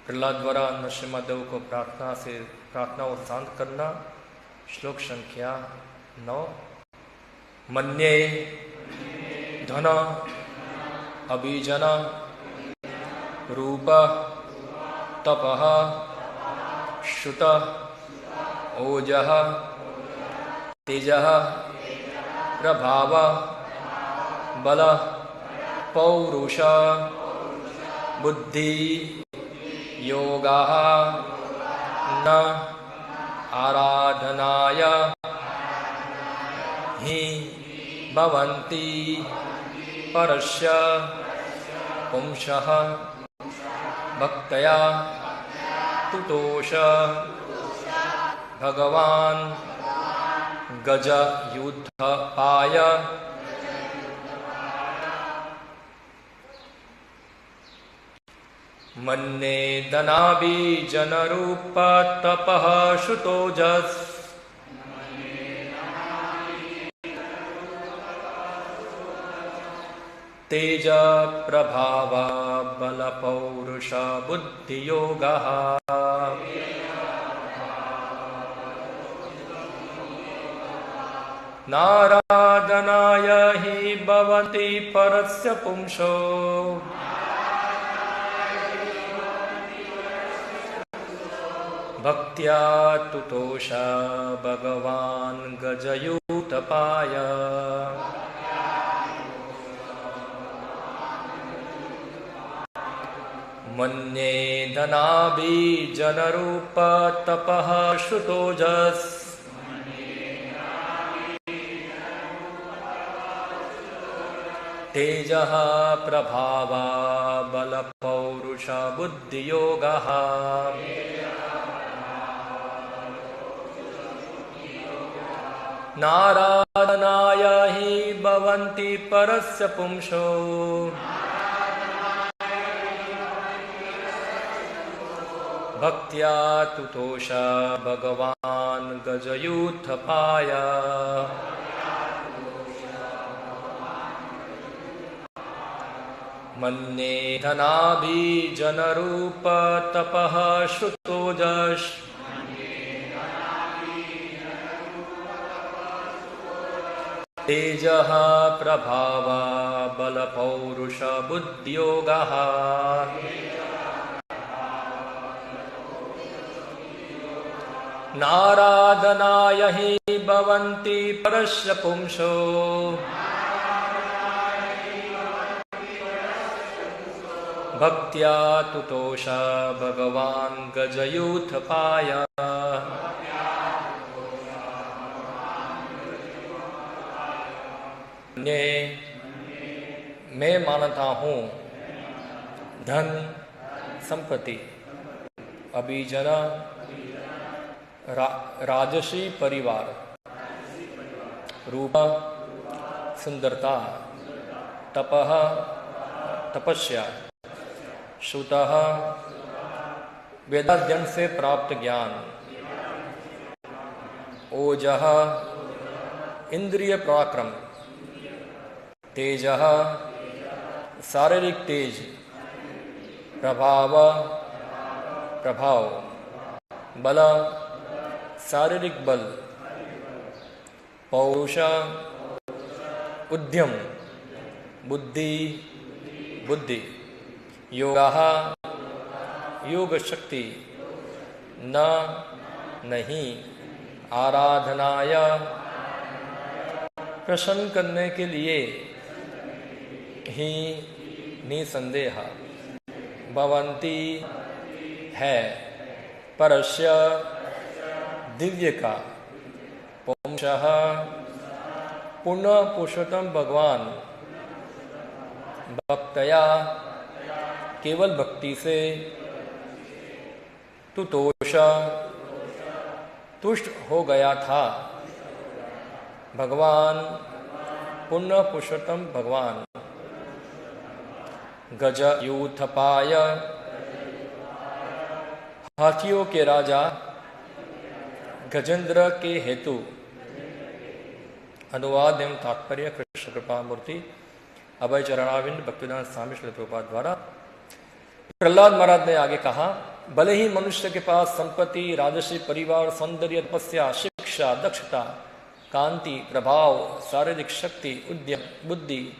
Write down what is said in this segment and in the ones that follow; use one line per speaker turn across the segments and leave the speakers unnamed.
प्रहलाद द्वारा नरसिम्हादेव को प्रार्थना और शांत करना। श्लोक संख्या 9। मन्ये धन अभिजन रूप तपः श्रुत ओजः तेजः प्रभाव बल पौरुष बुद्धि योगाः न आराधनाय हि भवन्ति परस्य पुंसः भक्त्या तुतोष भगवान् गजयुद्धपाय। मन्ये दनाभिजनरूप तपः श्रुतोजस् तेज प्रभाव बल पौरुष बुद्धियोगः नाराधनाय हि भवन्ति परस्य पुंसो भक्त्या तुतोष भगवान् गजयुतपाय। मन्ये धनाभिजनरूप तपः श्रुतोजस् तेजः प्रभाव बल पौरुष बुद्धियोगः नाराधनाय हि भवन्ति परस्य पुंसो भक्त्या तुतोष भगवान् गजयुत्थपाय। मन्ये धनाभिजनरूप तपः श्रुतोजस् तेजः प्रभाव बल पौरुष बुद्धियोगः नाराधनाय हि भवन्ति परस्य पुंसो भक्त्या तुतोष भगवान् गजयुत्थपाय। मैं मानता हूँ धन संपत्ति अभिजन राजसी परिवार रूप सुंदरता तपः तपस्या श्रुतः वेदाध्ययन से प्राप्त ज्ञान ओजः इंद्रिय पराक्रम तेजः शारीरिक तेज प्रभाव बल शारीरिक बल पौरुष उद्यम बुद्धि योगाः योग शक्ति नहीं आराधनाय प्रसन्न करने के लिए ही निसंदेह भवन्ति है परस्य दिव्य का पुंसः पूर्ण पुरुषोत्तम भगवान भक्त्या केवल भक्ति से तुतोष तुष्ट हो गया था भगवान पूर्ण पुरुषोत्तम भगवान गजयुत्थपाय हाथियों के राजा गजेंद्र के हेतु। अनुवाद एवं तात्पर्य कृष्ण कृपा मूर्ति अभय चरणाविंद भक्तिदान स्वामी श्री प्रभुपाद द्वारा। प्रहलाद महाराज ने आगे कहा भले ही मनुष्य के पास संपत्ति, राजसी, परिवार, सौंदर्य, तपस्या, शिक्षा, दक्षता, कांति, प्रभाव, शारीरिक शक्ति, उद्यम, बुद्धि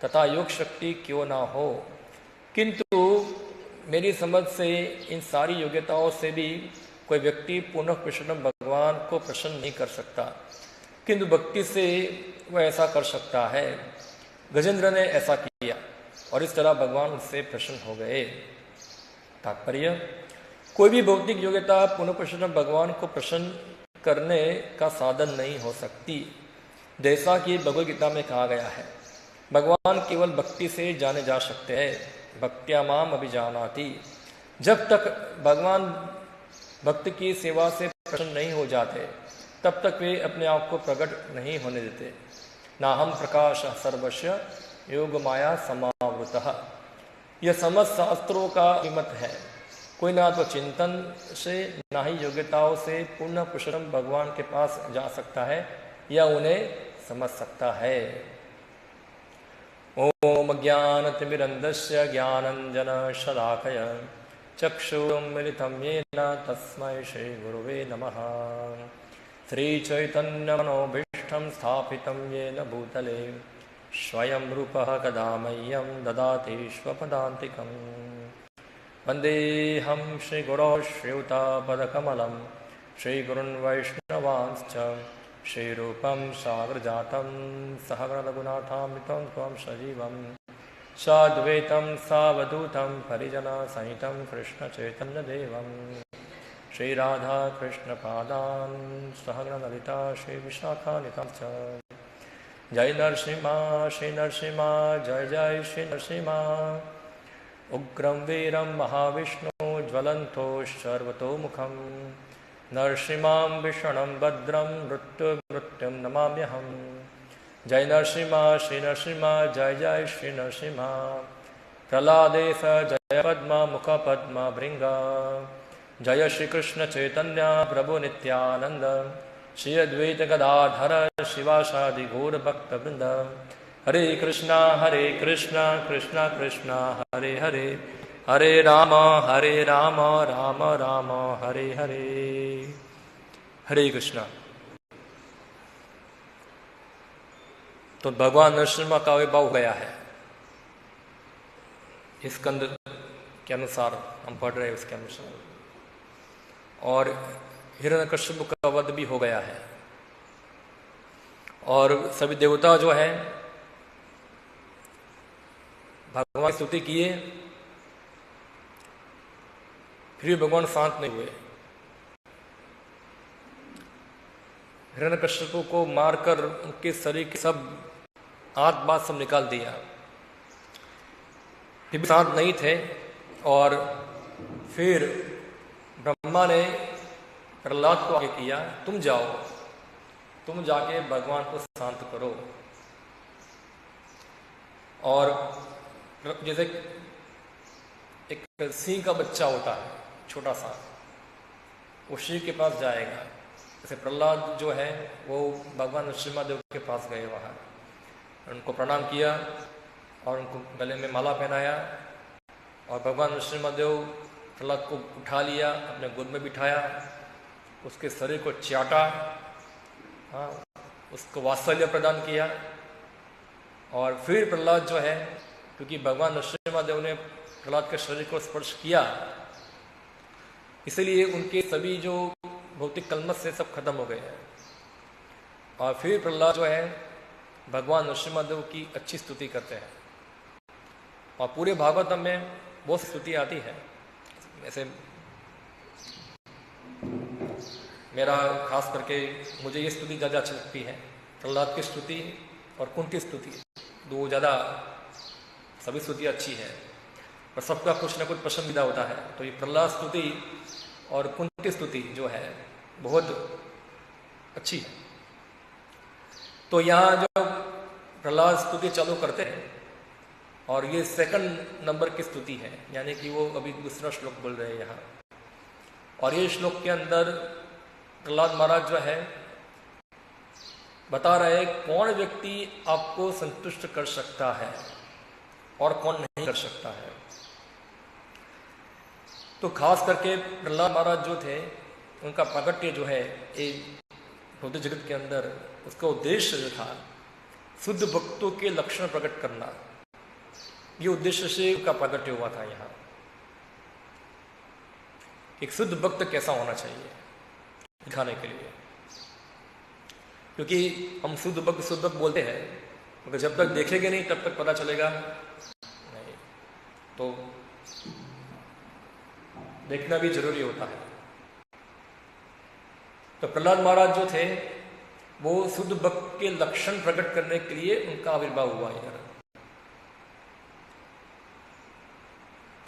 तथा योग शक्ति क्यों ना हो, किंतु मेरी समझ से इन सारी योग्यताओं से भी कोई व्यक्ति पुनः प्रसन्न भगवान को प्रसन्न नहीं कर सकता, किंतु भक्ति से वह ऐसा कर सकता है। गजेंद्र ने ऐसा किया और इस तरह भगवान उससे प्रसन्न हो गए। तात्पर्य, कोई भी भौतिक योग्यता पुनः प्रसन्न भगवान को प्रसन्न करने का साधन नहीं हो सकती। जैसा कि भगवद गीता में कहा गया है, भगवान केवल भक्ति से जाने जा सकते हैं। भक्त्या माम अभिजानाति। जब तक भगवान भक्त की सेवा से प्रसन्न नहीं हो जाते, तब तक वे अपने आप को प्रकट नहीं होने देते। ना हम प्रकाश सर्वस्य योग माया समावृतः। यह समस्त शास्त्रों का विमत है। कोई ना तो चिंतन से, ना ही योग्यताओं से पुनः पुरुषोत्तम भगवान के पास जा सकता है या उन्हें समझ सकता है। ओम ज्ञानतिमिरन्धस्य ज्ञानंजन शलाकय चक्षुरुन्मिलितं येन तस्मै श्रीगुरुवे नमः। श्रीचैतन्यमनोभीष्टं स्थापितं येन भूतले स्वयं रूपः कदा मह्यं ददाति स्वपदान्तिकम्। वन्देऽहं श्रीगुरो श्रीयुतापदकमलं श्रीगुरुन् वैष्णवांश्च श्रीरूपं साग्रजातं सहगणरघुनाथामृतं त्वं सजीवं साद्वैतं सावधूतं परिजनसहितं कृष्णचैतन्यदेवं श्रीराधाकृष्णपादान् सहगणललिता श्रीविशाखान्वितं च। जय नरसिंहा श्री नरसिंहा, जय जय श्री नरसिंहा। उग्रं वीरं महाविष्णु ज्वलन्तो सर्वतोमुखं नरसिंहं भीषणं भद्रं मृत्युं नमाम्यहम्। जय नरसिंहा श्री नरसिंहा, जय जय श्री नरसिंहा। प्रह्लादेश जय पद्म मुख पद्म भृंग। जय श्री कृष्ण चैतन्य प्रभु नित्यानंद श्री अद्वैत गदाधर शिवासादि गौर भक्त वृंद। हरे कृष्णा कृष्णा कृष्णा हरे हरे, हरे राम राम राम हरे हरे। हरे कृष्णा। तो भगवान नरसिम्हा का आविर्भाव गया है। इस स्कंद के अनुसार हम पढ़ रहे हैं, उसके अनुसार। और हिरण्यकश्यप का वध भी हो गया है। और सभी देवता जो है भगवान की स्तुति किए, फिर भी भगवान शांत नहीं हुए। हिरण्यकश्यप को मारकर उनके शरीर के सब आंत बात सब निकाल दिया, फिर भी शांत नहीं थे। और फिर ब्रह्मा ने प्रहलाद को आगे किया, तुम जाओ, तुम जाके भगवान को शांत करो। और जैसे एक सिंह का बच्चा होता है छोटा सा, वो सिंह के पास जाएगा, जैसे प्रहलाद जो है वो भगवान नरसिम्हादेव के पास गए, वहाँ उनको प्रणाम किया और उनको गले में माला पहनाया। और भगवान नरसिम्हादेव प्रहलाद को उठा लिया, अपने गोद में बिठाया, उसके शरीर को चाटा, हाँ, उसको वात्सल्य प्रदान किया। और फिर प्रहलाद जो है, क्योंकि भगवान नरसिम्हादेव ने प्रहलाद के शरीर को स्पर्श किया, इसलिए उनके सभी जो भौतिक कलमश से सब खत्म हो गए हैं। और फिर प्रहलाद जो है भगवान नरसिम्हादेव की अच्छी स्तुति करते हैं। और पूरे भागवतम में बहुत स्तुति आती है। ऐसे मेरा खास करके मुझे ये स्तुति ज़्यादा अच्छी लगती है, प्रहलाद की स्तुति और कुंती स्तुति, दो ज़्यादा। सभी स्तुति अच्छी है पर सबका कुछ ना कुछ पसंदीदा होता है। तो ये प्रहलाद स्तुति और कुंती स्तुति जो है बहुत अच्छी है। तो यहाँ जो प्रहलाद स्तुति चालू करते हैं, और ये सेकंड नंबर की स्तुति है, यानी कि वो अभी दूसरा श्लोक बोल रहे हैं यहाँ। और ये श्लोक के अंदर प्रहलाद महाराज जो है बता रहे कौन व्यक्ति आपको संतुष्ट कर सकता है और कौन नहीं कर सकता है। तो खास करके प्रहलाद महाराज जो थे, उनका प्राकट्य जो है ये भौतिक जगत के अंदर, उसका उद्देश्य जो था शुद्ध भक्तों के लक्षण प्रकट करना, ये उद्देश्य से उनका प्राकट्य हुआ था। यहाँ एक शुद्ध भक्त कैसा होना चाहिए दिखाने के लिए, क्योंकि हम शुद्ध भक्त बोलते हैं, मगर जब तक देखेंगे नहीं तब तक पता चलेगा नहीं, तो देखना भी जरूरी होता है। तो प्रहलाद महाराज जो थे वो शुद्ध भक्त के लक्षण प्रकट करने के लिए उनका आविर्भाव हुआ यार।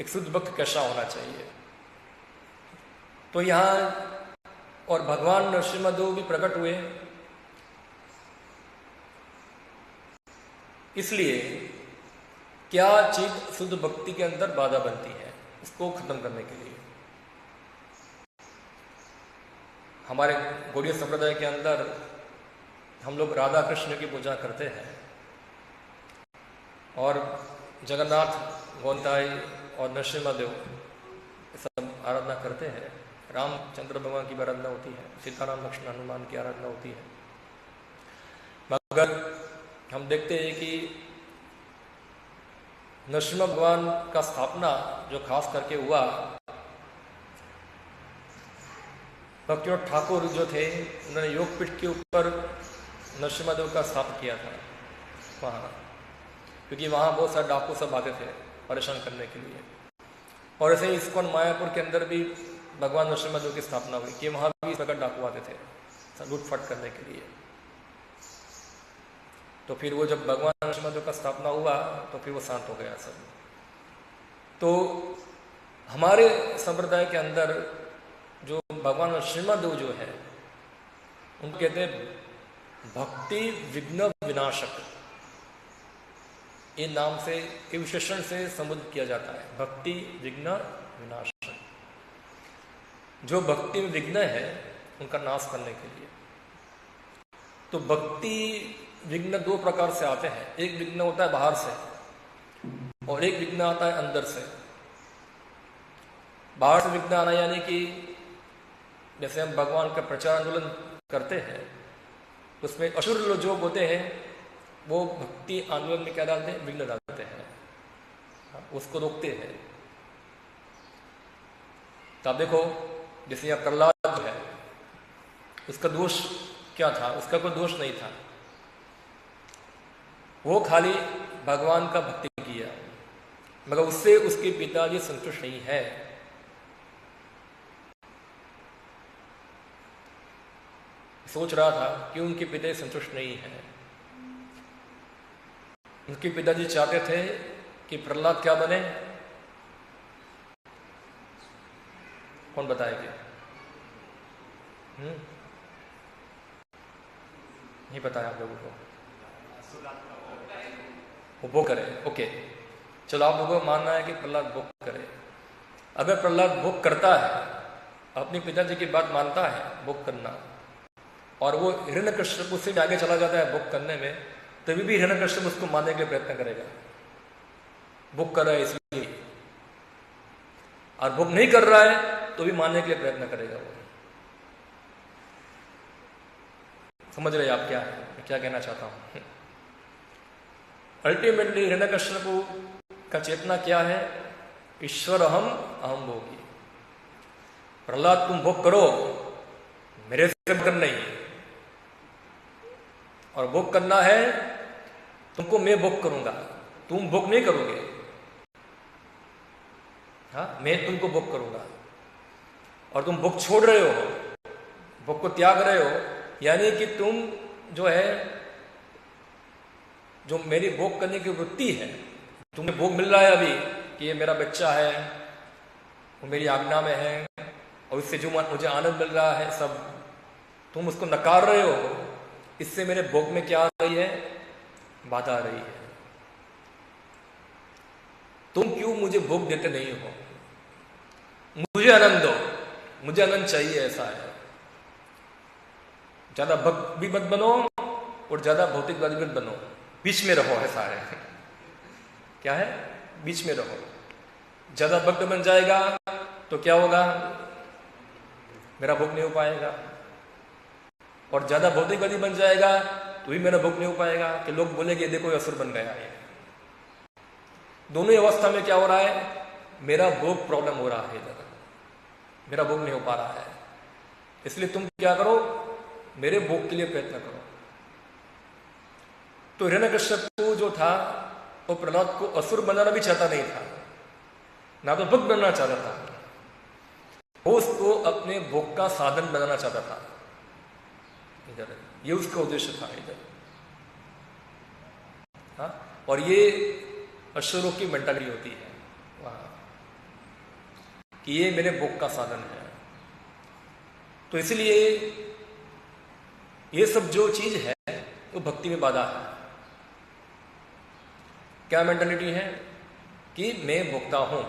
एक शुद्ध भक्त कैसा होना चाहिए, तो यहां और भगवान नरसिम्हादेव भी प्रकट हुए, इसलिए क्या चीज शुद्ध भक्ति के अंदर बाधा बनती है, उसको खत्म करने के लिए हमारे गौड़ीय संप्रदाय के अंदर हम लोग राधा कृष्ण की पूजा करते हैं और जगन्नाथ, गोंताई और नरसिम्हादेव सब आराधना करते हैं। रामचंद्र भगवान की भी आराधना होती है, सीताराम लक्ष्मण हनुमान की आराधना होती है। मगर हम देखते हैं कि नरसिम्हा भगवान का स्थापना जो खास करके हुआ, भक्तिनाथ ठाकुर जो थे उन्होंने योगपीठ के ऊपर नरसिम्हादेव का स्थापना किया था वहाँ, क्योंकि वहाँ बहुत सारे डाकू सब आते थे परेशान करने के लिए। और ऐसे ही इस्कॉन मायापुर के अंदर भी भगवान नरसिम्हादेव की स्थापना हुई कि वहाँ भी इस प्रकार डाकू आते थे लूटफाट करने के लिए। तो फिर वो जब भगवान नरसिम्हादेव का स्थापना हुआ तो फिर वो शांत हो गया सब। तो हमारे संप्रदाय के अंदर जो भगवान नरसिम्हादेव जो है उनको कहते हैं भक्ति विघ्न विनाशक, ये नाम से, ये विशेषण से संबोधित किया जाता है, भक्ति विघ्न विनाशक। जो भक्ति में विघ्न है उनका नाश करने के लिए। तो भक्ति विघ्न दो प्रकार से आते हैं, एक विघ्न होता है बाहर से और एक विघ्न आता है अंदर से। बाहर से विघ्न आना यानी कि जैसे हम भगवान का प्रचार आंदोलन करते हैं, उसमें असुर लोग होते हैं, वो भक्ति आंदोलन में क्या डालते हैं, विघ्न डालते हैं, उसको रोकते हैं। तो आप देखो जैसे यहाँ प्रहलाद जो है, उसका दोष क्या था, उसका कोई दोष नहीं था, वो खाली भगवान का भक्ति किया, मगर उससे उसके पिताजी संतुष्ट नहीं है। सोच रहा था कि उनके पिताजी संतुष्ट नहीं है। उनके पिताजी चाहते थे कि प्रहलाद क्या बने, कौन बताएगा? नहीं पता है आप लोगों को? वो भोग करे, ओके, चलो आप लोगों को मानना है कि प्रहलाद भोग करे। अगर प्रहलाद भोग करता है, अपने पिताजी की बात मानता है भोग करना, और वो हिरण्यकश्यप से भी आगे चला जाता है भोग करने में, तभी भी हिरण्यकश्यप उसको मारने के लिए प्रयत्न करेगा, भोग कर रहा है इसलिए। और भोग नहीं कर रहा है तो भी मारने के लिए प्रयत्न करेगा वो। समझ रहे आप क्या है, क्या कहना चाहता हूं? अल्टीमेटली हिरण्यकश्यप का चेतना क्या है? ईश्वर अहम, अहम भोगी। प्रहलाद तुम भोग करो, मेरे से भोग नहीं, और भोग करना है तुमको, मैं भोग करूंगा, तुम भोग नहीं करोगे। हाँ, मैं तुमको भोग करूंगा, और तुम भोग छोड़ रहे हो, भोग को त्याग रहे हो, यानी कि तुम जो है, जो मेरी भोग करने की वृत्ति है, तुम्हें भोग मिल रहा है अभी कि ये मेरा बच्चा है, वो मेरी आज्ञा में है, और इससे जो मुझे आनंद मिल रहा है सब, तुम उसको नकार रहे हो। इससे मेरे भोग में क्या आ रही है? बाधा आ रही है। तुम क्यों मुझे भोग देते नहीं हो? मुझे आनंद दो, मुझे आनंद चाहिए, ऐसा है। ज्यादा भक्त भी मत बनो और ज्यादा भौतिकवादी मत बनो, बीच में रहो, ऐसा है। क्या है? बीच में रहो। ज्यादा भक्त बन जाएगा तो क्या होगा, मेरा भोग नहीं हो पाएगा। और ज्यादा भौतिकवादी बन जाएगा तो भी मेरा भोग नहीं हो पाएगा, कि लोग बोलेंगे देखो असुर बन गया है। दोनों ही अवस्था में क्या हो रहा है, मेरा भोग प्रॉब्लम हो रहा है, इधर मेरा भोग नहीं हो पा रहा है। इसलिए तुम क्या करो, मेरे भोग के लिए प्रयत्न करो। तो हिरण्यकश्यप जो था वो प्रहलाद को असुर बनाना भी चाहता नहीं था, ना तो भक्त बनना चाहता था, वो उसको अपने भोग का साधन बनाना चाहता था। इधर ये उसका उद्देश्य था इधर। हाँ, और ये असुरों की मेंटालिटी होती है वहां, कि ये मेरे भोग का साधन है। तो इसलिए ये सब जो चीज है वो भक्ति में बाधा है। क्या मेंटालिटी है कि मैं भोक्ता हूं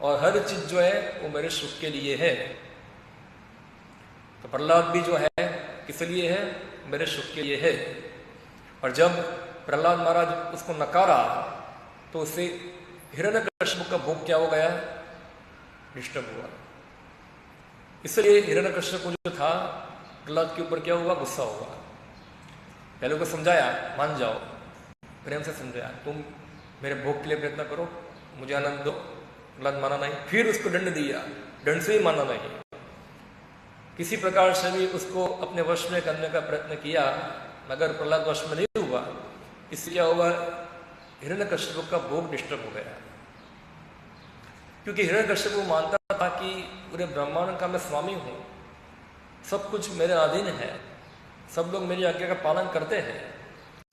और हर चीज जो है वो मेरे सुख के लिए है। तो प्रहलाद भी जो है किस लिए है, मेरे सुख के लिए है। और जब प्रहलाद महाराज उसको नकारा तो उससे हिरण्यकश्यप का भोग क्या हो गया, डिस्टर्ब हुआ। इसलिए हिरण्यकश्यप को जो था प्रहलाद के ऊपर क्या हुआ, गुस्सा हुआ। पहले को समझाया, मान जाओ, प्रेम से समझाया, तुम मेरे भोग के लिए प्रयत्न करो, मुझे आनंद दो। प्रहलाद माना नहीं, फिर उसको दंड दिया, दंड से ही माना नहीं। किसी प्रकार से भी उसको अपने वश में करने का प्रयत्न किया, मगर प्रहलाद वश में नहीं हुआ। इससे क्या हुआ, हिरण्यकश्यप का भोग डिस्टर्ब हो गया। क्योंकि हिरण्यकश्यप वो मानता था कि पूरे ब्रह्मांड का मैं स्वामी हूं, सब कुछ मेरे अधीन है, सब लोग मेरी आज्ञा का पालन करते हैं,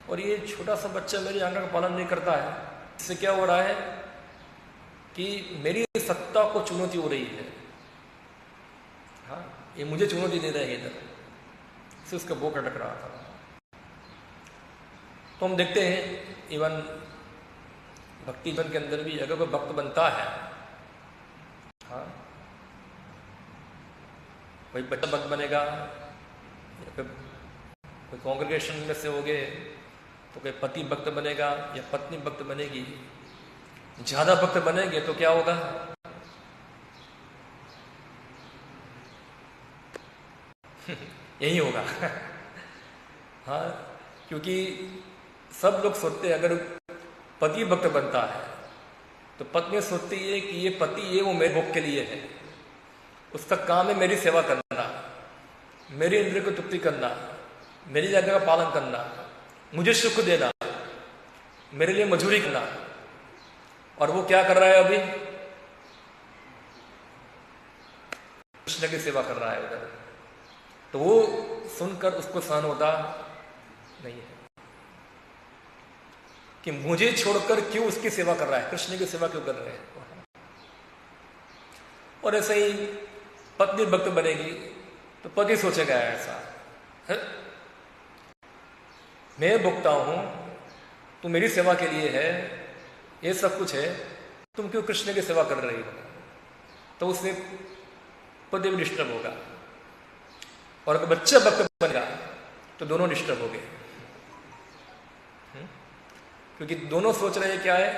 और ये छोटा सा बच्चा मेरी आज्ञा का पालन नहीं करता है। इससे क्या हो रहा है कि मेरी सत्ता को चुनौती हो रही है। हाँ, ये मुझे चुनौती दे रहा है इधर, इससे उसका भोग अटक रहा था। तो हम देखते हैं इवन भक्ति जीवन के अंदर भी अगर कोई भक्त बनता है, हाँ, कोई बच्चा भक्त बनेगा, कोई कांग्रेगेशन में से हो गए तो कोई पति भक्त बनेगा या पत्नी भक्त बनेगी। ज्यादा भक्त बनेंगे तो क्या होगा, यही होगा। हाँ, क्योंकि सब लोग सोचते हैं अगर पति भक्त बनता है तो पत्नी सोचती है कि ये पति ये वो मेरे भोग के लिए है, उसका काम है मेरी सेवा करना, मेरी इंद्रिय को तृप्ति करना, मेरी जगह का पालन करना, मुझे सुख देना, मेरे लिए मजूरी करना। और वो क्या कर रहा है, अभी कृष्ण की सेवा कर रहा है उधर। तो वो सुनकर उसको सहन होता नहीं है कि मुझे छोड़कर क्यों उसकी सेवा कर रहा है, कृष्ण की सेवा क्यों कर रहे हैं। और ऐसे ही पत्नी भक्त बनेगी तो पति सोचेगा ऐसा है? मैं भुगता हूं, तू मेरी सेवा के लिए है, ये सब कुछ है, तुम क्यों कृष्ण की सेवा कर रही हो। तो उससे पति भी डिस्टर्ब होगा। और अगर बच्चा भक्त बनेगा तो दोनों डिस्टर्ब हो गए, क्योंकि दोनों सोच रहे हैं क्या है,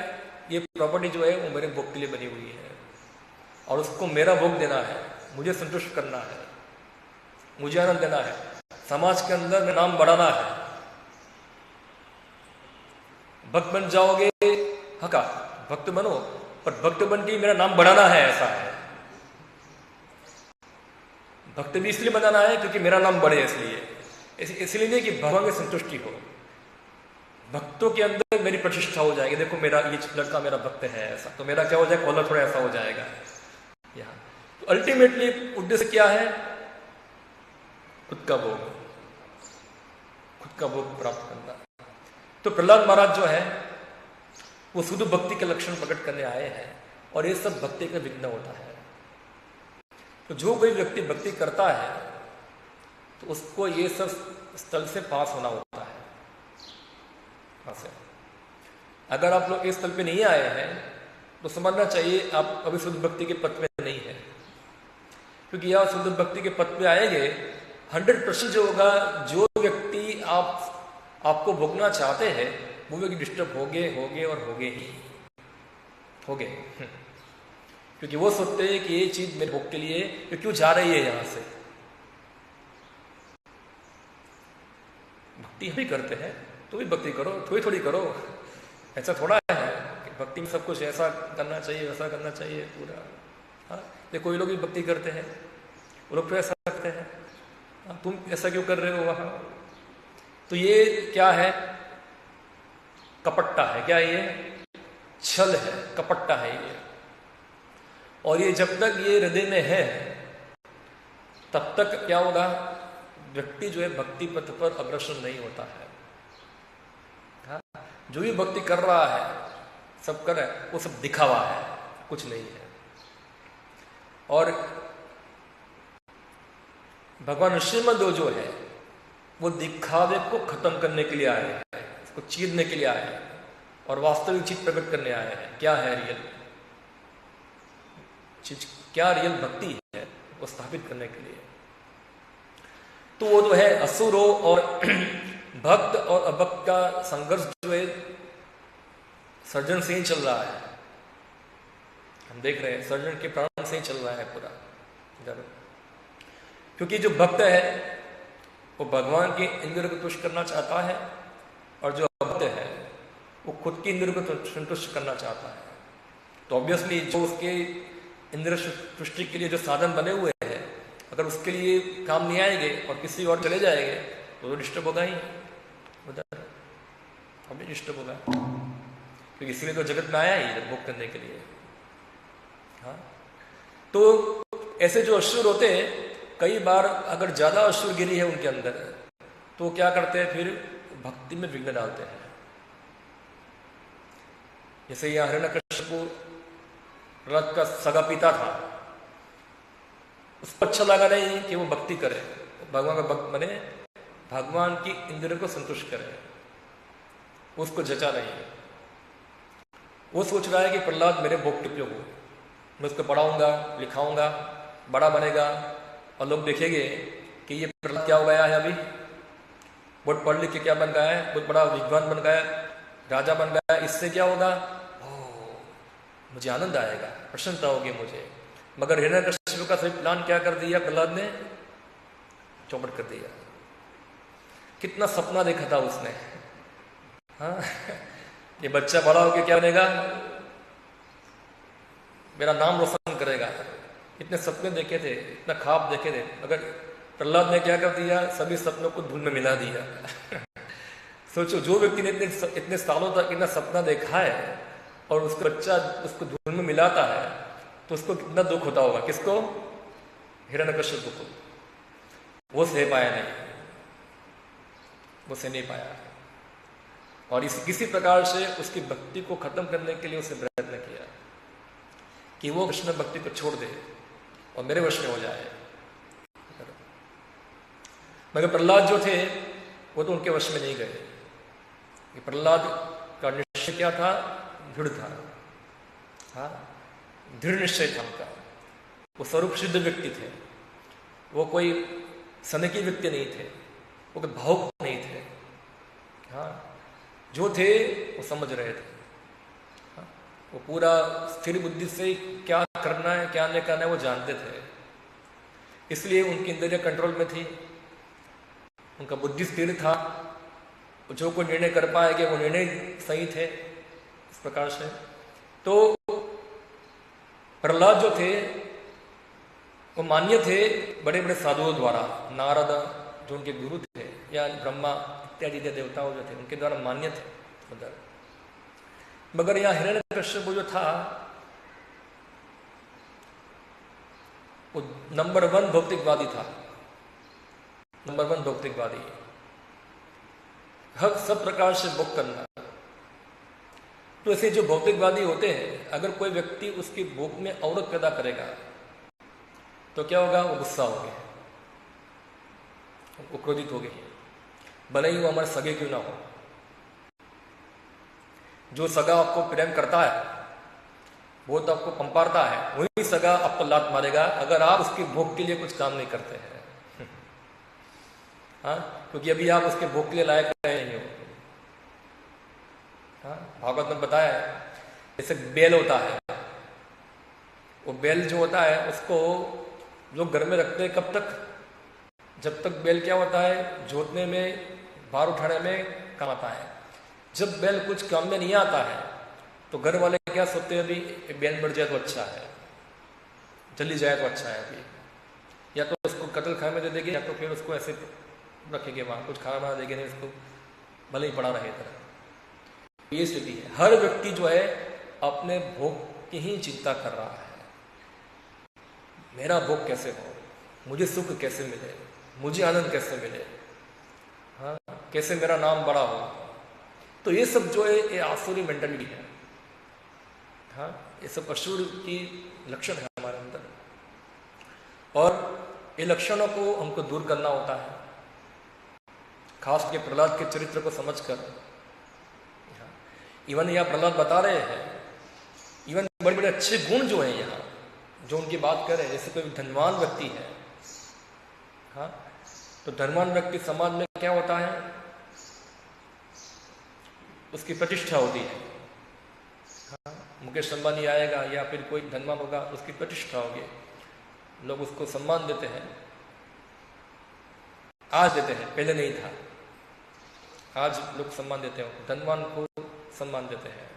ये प्रॉपर्टी जो है वो मेरे भोग के लिए बनी हुई है और उसको मेरा भोग देना है, मुझे संतुष्ट करना है, मुझे आनंद देना है, समाज के अंदर में नाम बढ़ाना है। भक्त बन जाओगे, हका भक्त बनो, पर भक्त बन के मेरा नाम बढ़ाना है, ऐसा है। भक्त भी इसलिए बनाना है क्योंकि मेरा नाम बढ़े, इसलिए नहीं कि भगवान की संतुष्टि हो। भक्तों के अंदर मेरी प्रतिष्ठा हो जाएगी, देखो मेरा ये लड़का मेरा भक्त है, ऐसा तो मेरा क्या हो जाएगा, कॉलर थोड़ा ऐसा हो जाएगा यहाँ। तो अल्टीमेटली उद्देश्य क्या है, खुद का भोग, खुद का भोग प्राप्त करना। तो प्रहलाद महाराज जो है वो शुद्ध भक्ति के लक्षण प्रकट करने आए हैं, और ये सब भक्ति का विघ्न होता है। तो जो कोई व्यक्ति भक्ति करता है तो उसको ये सब स्थल से पास होना होता है। अगर आप लोग इस स्थल पे नहीं आए हैं तो समझना चाहिए आप अभी शुद्ध भक्ति के पथ पे नहीं है, क्योंकि यह शुद्ध भक्ति के पथ पे आएंगे 100% जो होगा, जो व्यक्ति आपको भोगना चाहते हैं वो व्यक्ति डिस्टर्ब होगे और होगे ही होगे। क्योंकि वो सोचते हैं कि ये चीज मेरे भोग के लिए तो क्यों जा रही है यहां से। भक्ति हम भी करते हैं, तो भी भक्ति करो, थोड़ी थोड़ी करो। ऐसा थोड़ा है कि भक्ति में सब कुछ ऐसा करना चाहिए वैसा करना चाहिए पूरा। हाँ, ये कोई लोग भी भक्ति करते हैं, वो लोग तो ऐसा करते हैं। हाँ, तुम ऐसा क्यों कर रहे हो वहां? तो ये क्या है? कपट्टा है। क्या ये? छल है, कपट्टा है ये। और ये जब तक ये हृदय में है तब तक क्या होगा? व्यक्ति जो है भक्ति पथ पर अग्रसर नहीं होता है। हाँ? जो भी भक्ति कर रहा है, सब कर रहा है, वो सब दिखावा है, कुछ नहीं है। और भगवान श्रीमद जो है वो दिखावे को खत्म करने के लिए आए हैं, उसको चीरने के लिए आए हैं और वास्तविक चीज प्रकट करने आए हैं। क्या है रियल चीज? क्या रियल भक्ति है वो स्थापित करने के लिए। तो वो जो है असुरों और भक्त और अभक्त का संघर्ष जो है सर्जन से ही चल रहा है। हम देख रहे हैं सर्जन के प्राण से ही चल रहा है पूरा। क्योंकि जो भक्त है वो भगवान के इंद्र को तुष्ट करना चाहता है और जो अभक्त है वो खुद की इंद्र को संतुष्ट करना चाहता है। तो ऑब्वियसली जो उसके इंद्र तुष्टि के लिए जो साधन बने हुए हैं, अगर उसके लिए काम नहीं आएंगे और किसी और चले जाएंगे तो डिस्टर्ब होगा ही, उधर अभी डिस्टर्ब होगा। क्योंकि इसीलिए तो जगत में आया ही इधर भोग करने के लिए। हाँ, तो ऐसे जो असुर होते हैं, कई बार अगर ज्यादा असुर गिरी है उनके अंदर तो क्या करते हैं? फिर भक्ति में विघ्न डालते हैं। जैसे यह हिरण्यकश्यप प्रहलाद का सगा पिता था, उसको अच्छा लगा नहीं कि वो भक्ति करे, भगवान का भक्त बने, भगवान की इंद्र को संतुष्ट करे, उसको जचा नहीं। वो सोच रहा है कि प्रहलाद मेरे भोग के हो, मैं उसको पढ़ाऊंगा लिखाऊंगा, बड़ा बनेगा और लोग देखेंगे कि ये प्रहलाद क्या हो गया है, अभी बहुत पढ़ लिख के क्या बन गया है, बहुत बड़ा विद्वान बन गया, राजा बन गया, इससे क्या होगा? मुझे आनंद आएगा, प्रसन्नता होगी मुझे। मगर हिरण्यकश्यप का सभी प्लान क्या कर दिया प्रहलाद ने? चौपट कर दिया। कितना सपना देखा था उसने। हाँ, ये बच्चा बड़ा होकर क्या बनेगा? मेरा नाम रोशन करेगा। इतने सपने देखे थे, इतना ख्वाब देखे थे, मगर प्रहलाद ने क्या कर दिया? सभी सपनों को धूल में मिला दिया। सोचो, जो व्यक्ति ने इतने सालों तक इतना सपना देखा है और उसका बच्चा उसको धूल में मिलाता है तो उसको कितना दुख होता होगा। किसको? हिरण्यकश्यप को। वो सह पाया नहीं, वो सह नहीं पाया और किसी प्रकार से उसकी भक्ति को खत्म करने के लिए उसने प्रयत्न किया कि वो कृष्ण भक्ति को छोड़ दे और मेरे वश में हो जाए। मगर प्रहलाद जो थे वो तो उनके वश में नहीं गए। प्रहलाद का निश्चय क्या था? दृढ़ था। हाँ, दृढ़ निश्चय था उनका। वो स्वरूप सिद्ध व्यक्ति थे, वो कोई सनकी व्यक्ति नहीं थे, वो कोई भावुक नहीं थे। हाँ, जो थे वो समझ रहे थे। हाँ, वो पूरा स्थिर बुद्धि से क्या करना है क्या नहीं करना है वो जानते थे, इसलिए उनकी इंद्रिय कंट्रोल में थी, उनका बुद्धि स्थिर था, जो कोई निर्णय कर पाएंगे वो निर्णय सही थे। इस प्रकार से तो प्रहलाद जो थे वो मान्य थे बड़े बड़े साधुओं द्वारा। नारद जो उनके गुरु थे या ब्रह्मा इत्यादि देवताओं जो थे उनके द्वारा मान्य थे उधर। मगर यहाँ हिरण्यकश्यप जो था वो नंबर 1 भौतिकवादी था, नंबर 1 भौतिकवादी। हक सब प्रकार से भोग करना। तो ऐसे जो भौतिकवादी होते हैं, अगर कोई व्यक्ति उसकी भोग में अवरोध पैदा करेगा तो क्या होगा? वो गुस्सा हो गए, वो क्रोधित हो गए, भले ही वो हमारे सगे क्यों ना हो। जो सगा आपको प्रेम करता है, वो तो आपको पंपारता है, वही सगा आपको लात मारेगा अगर आप उसके भोग के लिए कुछ काम नहीं करते हैं। हाँ, क्योंकि अभी आप उसके भोग के लिए लायक नहीं हो। हाँ, भागवत में बताया है, जैसे बेल होता है, वो बैल जो होता है उसको लोग घर में रखते हैं कब तक? जब तक बैल क्या होता है, जोतने में, भार उठाने में काम आता है। जब बैल कुछ काम में नहीं आता है तो घर वाले क्या सोचते हैं, अभी बैल मर जाए तो अच्छा है, जल्दी जाए तो अच्छा है, अभी या तो उसको कत्ल खाने में दे देंगे या तो फिर उसको ऐसे रखेंगे वहां, कुछ खाना बना देंगे नहीं उसको, भले ही पड़ा रहे तरह। ये स्थिति है। हर व्यक्ति जो है अपने भोग की ही चिंता कर रहा है, मेरा भोग कैसे हो, मुझे सुख कैसे मिले, मुझे आनंद कैसे मिले, हाँ, कैसे मेरा नाम बड़ा हो। तो ये सब जो है ये आसुरी मेंटालिटी है, हाँ, ये सब असुर की लक्षण है हमारे अंदर, और ये लक्षणों को हमको दूर करना होता है। खास के प्रहलाद के चरित्र को समझकर, इवन यहाँ प्रहलाद बता रहे हैं, इवन बड़े बड़े अच्छे गुण जो है यहाँ जो उनकी बात करें, जैसे कोई धनवान व्यक्ति है, हाँ, तो धनवान व्यक्ति समाज में क्या होता है, उसकी प्रतिष्ठा होती है, हाँ, मुकेश अंबानी आएगा या फिर कोई धनवान होगा, उसकी प्रतिष्ठा होगी, लोग उसको सम्मान देते हैं, आज देते हैं, पहले नहीं था, आज लोग सम्मान देते हैं, धनवान को सम्मान देते हैं।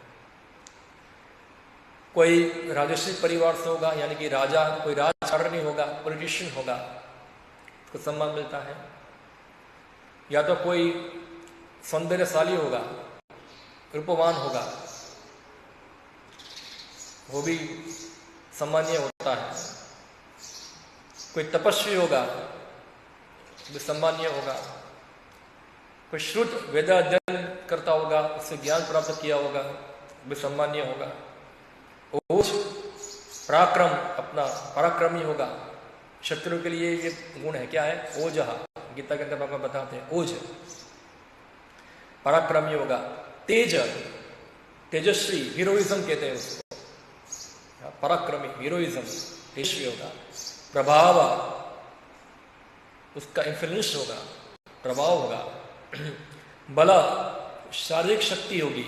कोई राजर्षि परिवार से होगा, यानी कि राजा, कोई राजकारणी होगा, पॉलिटिशियन होगा, उसको सम्मान मिलता है। या तो कोई सौंदर्यशाली होगा, रूपवान होगा, वो भी सम्मानीय होता है। कोई तपस्वी होगा, भी सम्मानीय होगा। कोई श्रुत वेदाध्ययन करता होगा, उससे ज्ञान प्राप्त किया होगा, भी सम्मानीय होगा। ओज, पराक्रम, अपना पराक्रमी होगा। शत्रु के लिए ये गुण है, क्या है? ओजह, गीता के अंदर भगवान बताते हैं, ओज, पराक्रमी होगा। तेज, तेजस्वी, हीरोइज्म कहते हैं उसको, पराक्रमी, हीरोइज्म, तेजस्वी होगा। प्रभाव, उसका इन्फ्लुएंस होगा, प्रभाव होगा। बल, शारीरिक शक्ति होगी।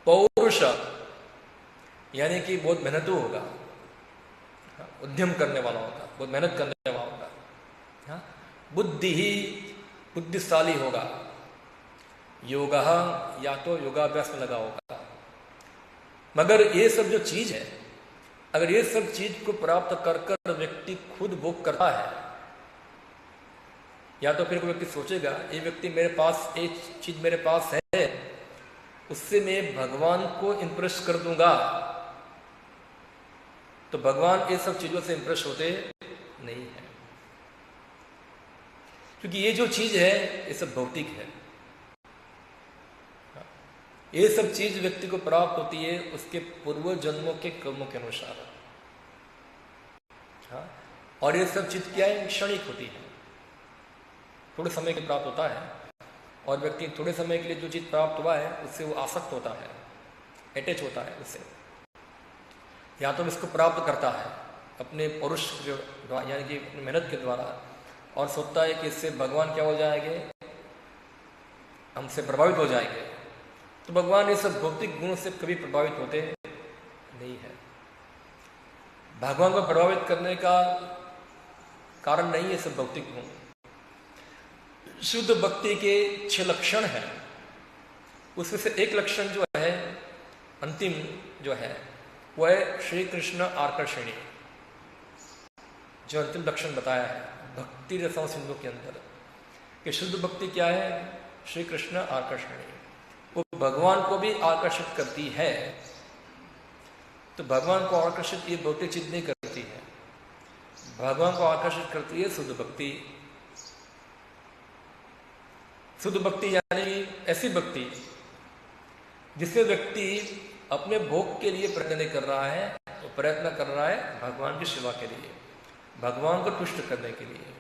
पौरुष, यानी कि बहुत मेहनतू होगा, उद्यम करने वाला होगा, बहुत मेहनत करने वाला होगा। बुद्धि ही, बुद्धिशाली होगा। योग, या तो योगाभ्यास में लगा होगा। मगर ये सब जो चीज है, अगर ये सब चीज को प्राप्त कर कर व्यक्ति खुद भोग करता है, या तो फिर कोई व्यक्ति सोचेगा ये व्यक्ति मेरे पास, एक चीज मेरे पास है, उससे मैं भगवान को इंप्रेस कर दूंगा, तो भगवान ये सब चीजों से इंप्रेस होते नहीं है, क्योंकि ये जो चीज है ये सब भौतिक है। ये सब चीज व्यक्ति को प्राप्त होती है उसके पूर्व जन्मों के कर्मों के अनुसार, हाँ, और ये सब चीज क्या है? क्षणिक होती है, थोड़े समय के प्राप्त होता है, और व्यक्ति थोड़े समय के लिए जो चीज प्राप्त हुआ है उससे वो आसक्त होता है, अटैच होता है उससे, या तो इसको प्राप्त करता है अपने पौरुष यानी कि अपनी मेहनत के द्वारा, और सोचता है कि इससे भगवान क्या हो जाएंगे, हमसे प्रभावित हो जाएंगे। तो भगवान ये सब भौतिक गुणों से कभी प्रभावित होते नहीं है। भगवान को प्रभावित करने का कारण नहीं है सब भौतिक गुण। शुद्ध भक्ति के 6 लक्षण हैं, उसमें से एक लक्षण जो है, अंतिम जो है, वह है श्री कृष्ण आकर्षणी, जो अंतिम लक्षण बताया है भक्ति रसों सिंधु के अंदर, कि शुद्ध भक्ति क्या है? श्री कृष्ण आकर्षणी, वो भगवान को भी आकर्षित करती है। तो भगवान को आकर्षित ये भौतिक चीज नहीं करती है, भगवान को आकर्षित करती है शुद्ध भक्ति। शुद्ध भक्ति यानी ऐसी भक्ति जिससे व्यक्ति अपने भोग के लिए प्रयत्न नहीं कर रहा है, तो प्रयत्न कर रहा है भगवान की सेवा के लिए, भगवान को तुष्ट करने के लिए।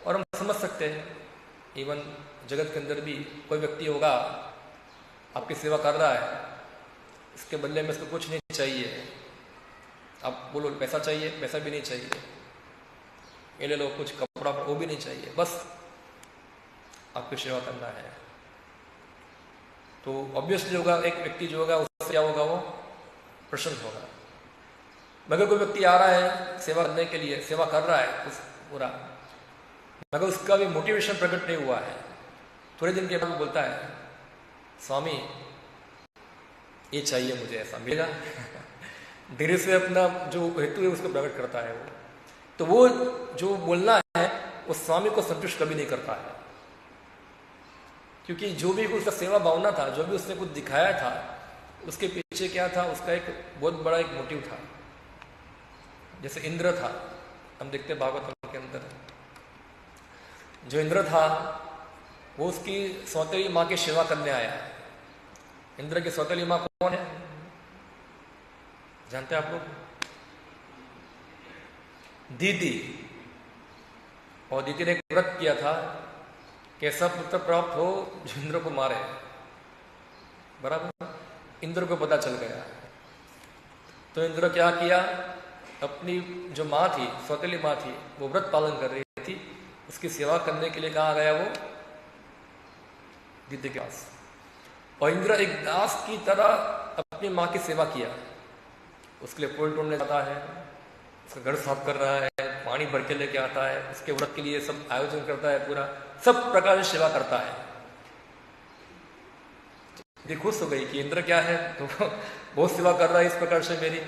और हम समझ सकते हैं, इवन जगत के अंदर भी कोई व्यक्ति होगा आपकी सेवा कर रहा है, इसके बदले में इसको कुछ नहीं चाहिए, आप बोलो पैसा चाहिए, पैसा भी नहीं चाहिए, ये ले लो कुछ कपड़ा, वो भी नहीं चाहिए, बस आपकी सेवा करना है। तो ऑब्वियसली होगा एक व्यक्ति जो होगा उससे क्या होगा, वो प्रसन्न होगा। मगर कोई व्यक्ति आ रहा है सेवा करने के लिए, सेवा कर रहा है उस पूरा, मगर उसका भी मोटिवेशन प्रकट नहीं हुआ है, थोड़े दिन के बाद वो बोलता है स्वामी ये चाहिए मुझे, ऐसा मिलेगा? धीरे से अपना जो हेतु है उसको प्रकट करता है वो। तो वो जो बोलना है वो स्वामी को संतुष्ट कभी नहीं करता है, क्योंकि जो भी उसका सेवा भावना था, जो भी उसने कुछ दिखाया था, उसके पीछे क्या था, उसका एक बहुत बड़ा एक मोटिव था। जैसे इंद्र था, हम देखते भागवत के अंदर, जो इंद्र था वो उसकी सौतेली माँ की सेवा करने आया। इंद्र की सौतेली माँ कौन है, जानते हैं आप लोग? दीदी। और दीदी ने एक व्रत किया था कि ऐसा पुत्र प्राप्त हो जो इंद्र को मारे। बराबर, इंद्र को पता चल गया। तो इंद्र क्या किया, अपनी जो माँ थी, सौतेली माँ थी, वो व्रत पालन कर रही थी, उसकी सेवा करने के लिए कहाँ गया वो? दीदी के पास। और इंद्र एक दास की तरह अपनी माँ की सेवा किया। उसके लिए फूल तोड़ने जाता है, उसका घर साफ कर रहा है, पानी भर के लेके आता है, उसके व्रत के लिए सब आयोजन करता है, पूरा सब प्रकार से सेवा करता है। ये खुश हो गई कि इंद्र क्या है, तो बहुत सेवा कर रहा है इस प्रकार से मेरी।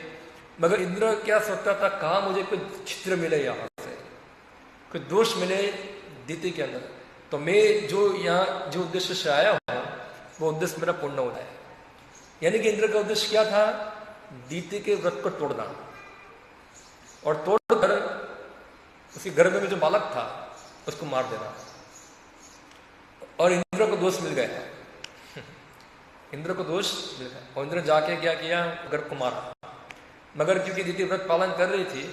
मगर इंद्र क्या सोचता था, कहाँ मुझे कोई छिद्र मिले, यहाँ से कोई दोष मिले दीति के अंदर, तो मैं जो यहाँ जो उद्देश्य से आया हूँ वो उद्देश्य मेरा पूर्ण हो जाए। यानी कि इंद्र का उद्देश्य क्या था, दीति के व्रत को तोड़ना, और तोड़कर उसके गर्भ में जो बालक था उसको मार देना। और इंद्र को दोष मिल गया, इंद्र को दोष मिल गया, और इंद्र जाके क्या किया, गर्भ को मारा। मगर क्योंकि दीति व्रत पालन कर रही थी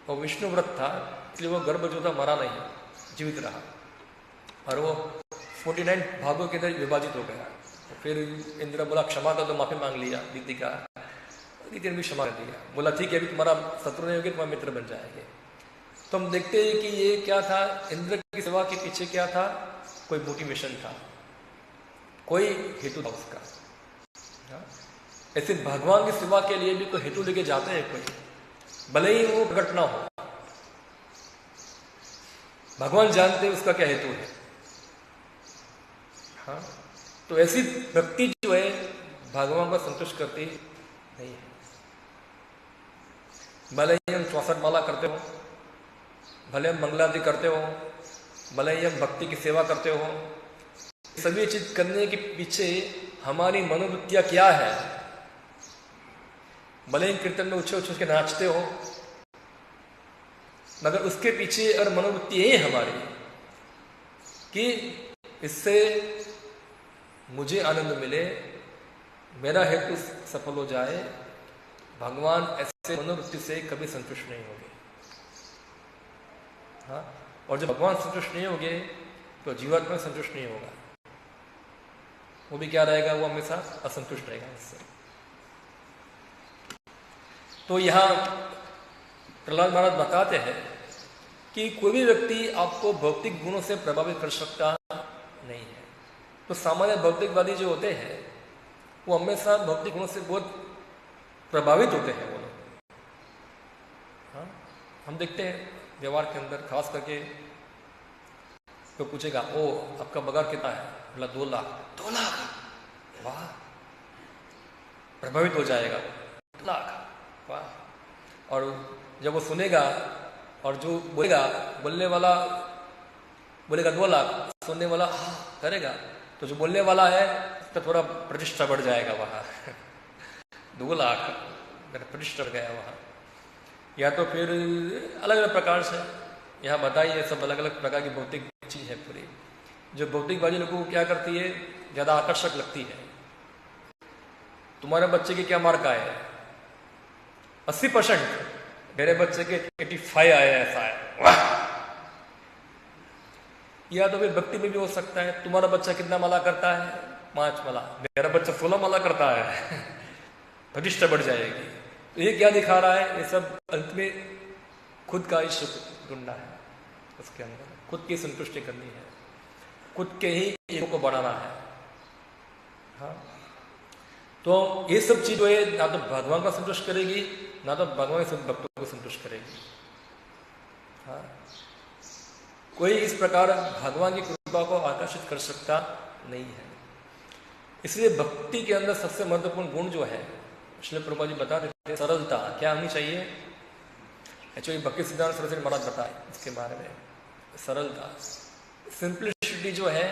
और विष्णु व्रत था, इसलिए वो गर्भ जो था मरा नहीं, जीवित रहा, और वो 49 भागों के अंदर विभाजित हो गया। तो फिर इंद्र बोला क्षमा कर दो, माफी मांग लिया दीति का। दीति ने भी क्षमा कर दिया, बोला ठीक है अभी तुम्हारा शत्रु नहीं होगी, तुम्हारे मित्र बन जाएंगे। तो हम देखते हैं कि ये क्या था, इंद्र की सेवा के पीछे क्या था, कोई मोटिवेशन था, कोई हेतु था उसका। ऐसे भगवान की सेवा के लिए भी कोई हेतु लेके जाते हैं कोई, भले ही वो प्रकट ना हो, भगवान जानते हैं उसका क्या हेतु है। हाँ, तो ऐसी भक्ति जो है भगवान को संतुष्ट करती नहीं है। भले ही हम 64 माला करते हो, भले हम मंगलादि करते हो, भले ही हम भक्ति की सेवा करते हो, सभी चीज करने के पीछे हमारी मनोवृत्तियां क्या है। भले ही कीर्तन में उछल उछल के नाचते हो, मगर उसके पीछे अगर मनोवृत्ति यही है हमारी कि इससे मुझे आनंद मिले, मेरा हेतु सफल हो जाए, भगवान ऐसे मनोवृत्ति से कभी संतुष्ट नहीं होंगे। हाँ, और जब भगवान संतुष्ट नहीं होंगे तो जीवात्मा संतुष्ट नहीं होगा, वो भी क्या रहेगा, वो हमेशा असंतुष्ट रहेगा इससे। तो यहां प्रहलाद महाराज बताते हैं कि कोई भी व्यक्ति आपको भौतिक गुणों से प्रभावित कर सकता नहीं है। तो सामान्य भौतिकवादी जो होते हैं वो हमेशा भौतिक गुणों से बहुत प्रभावित होते हैं वो लोग। हाँ, हम देखते हैं व्यवहार के अंदर, खास करके तो पूछेगा ओ आपका पगार कितना है, बोला 2 लाख। 2 लाख, वाह, प्रभावित हो जाएगा वो, 2 लाख, वाह। और जब वो सुनेगा और जो बोलेगा, बोलने वाला बोलेगा 2 लाख, सुनने वाला हाँ करेगा, तो जो बोलने वाला है उसका थोड़ा प्रतिष्ठा बढ़ जाएगा वहाँ। 2 लाख मेरा प्रतिष्ठा बढ़ गया वहाँ। या तो फिर अलग अलग प्रकार से यहाँ बताइए, सब अलग अलग प्रकार की भौतिक चीज है पूरी, जो भौतिकवादी लोगों को क्या करती है, ज्यादा आकर्षक लगती है। तुम्हारे बच्चे की क्या मार्क आए, 80%, मेरे बच्चे के 85 आए, ऐसा है। या तो फिर भक्ति में भी हो सकता है, तुम्हारा बच्चा कितना माला करता है, 5 माला, मेरा बच्चा 16 माला करता है, प्रतिष्ठा बढ़ जाएगी। तो ये क्या दिखा रहा है, ये सब अंत में खुद का ही सुख ढूंढना है, उसके अंदर खुद की संतुष्टि करनी है, खुद के ही ईगो को बढ़ाना है। हाँ, तो ये सब चीज जो है ना तो भगवान का संतुष्ट करेगी ना तो भगवान सब भक्तों को संतुष्ट करेगी। हाँ, कोई इस प्रकार भगवान की कृपा को आकर्षित कर सकता नहीं है। इसलिए भक्ति के अंदर सबसे महत्वपूर्ण गुण जो है, श्रील प्रभुपाद जी बता रहे थे, सरलता क्या होनी चाहिए। एक्चुअली भक्ति सिद्धांत सरस्वती महाराज बताए इसके बारे में। सरलता, सिंप्लिसिटी जो है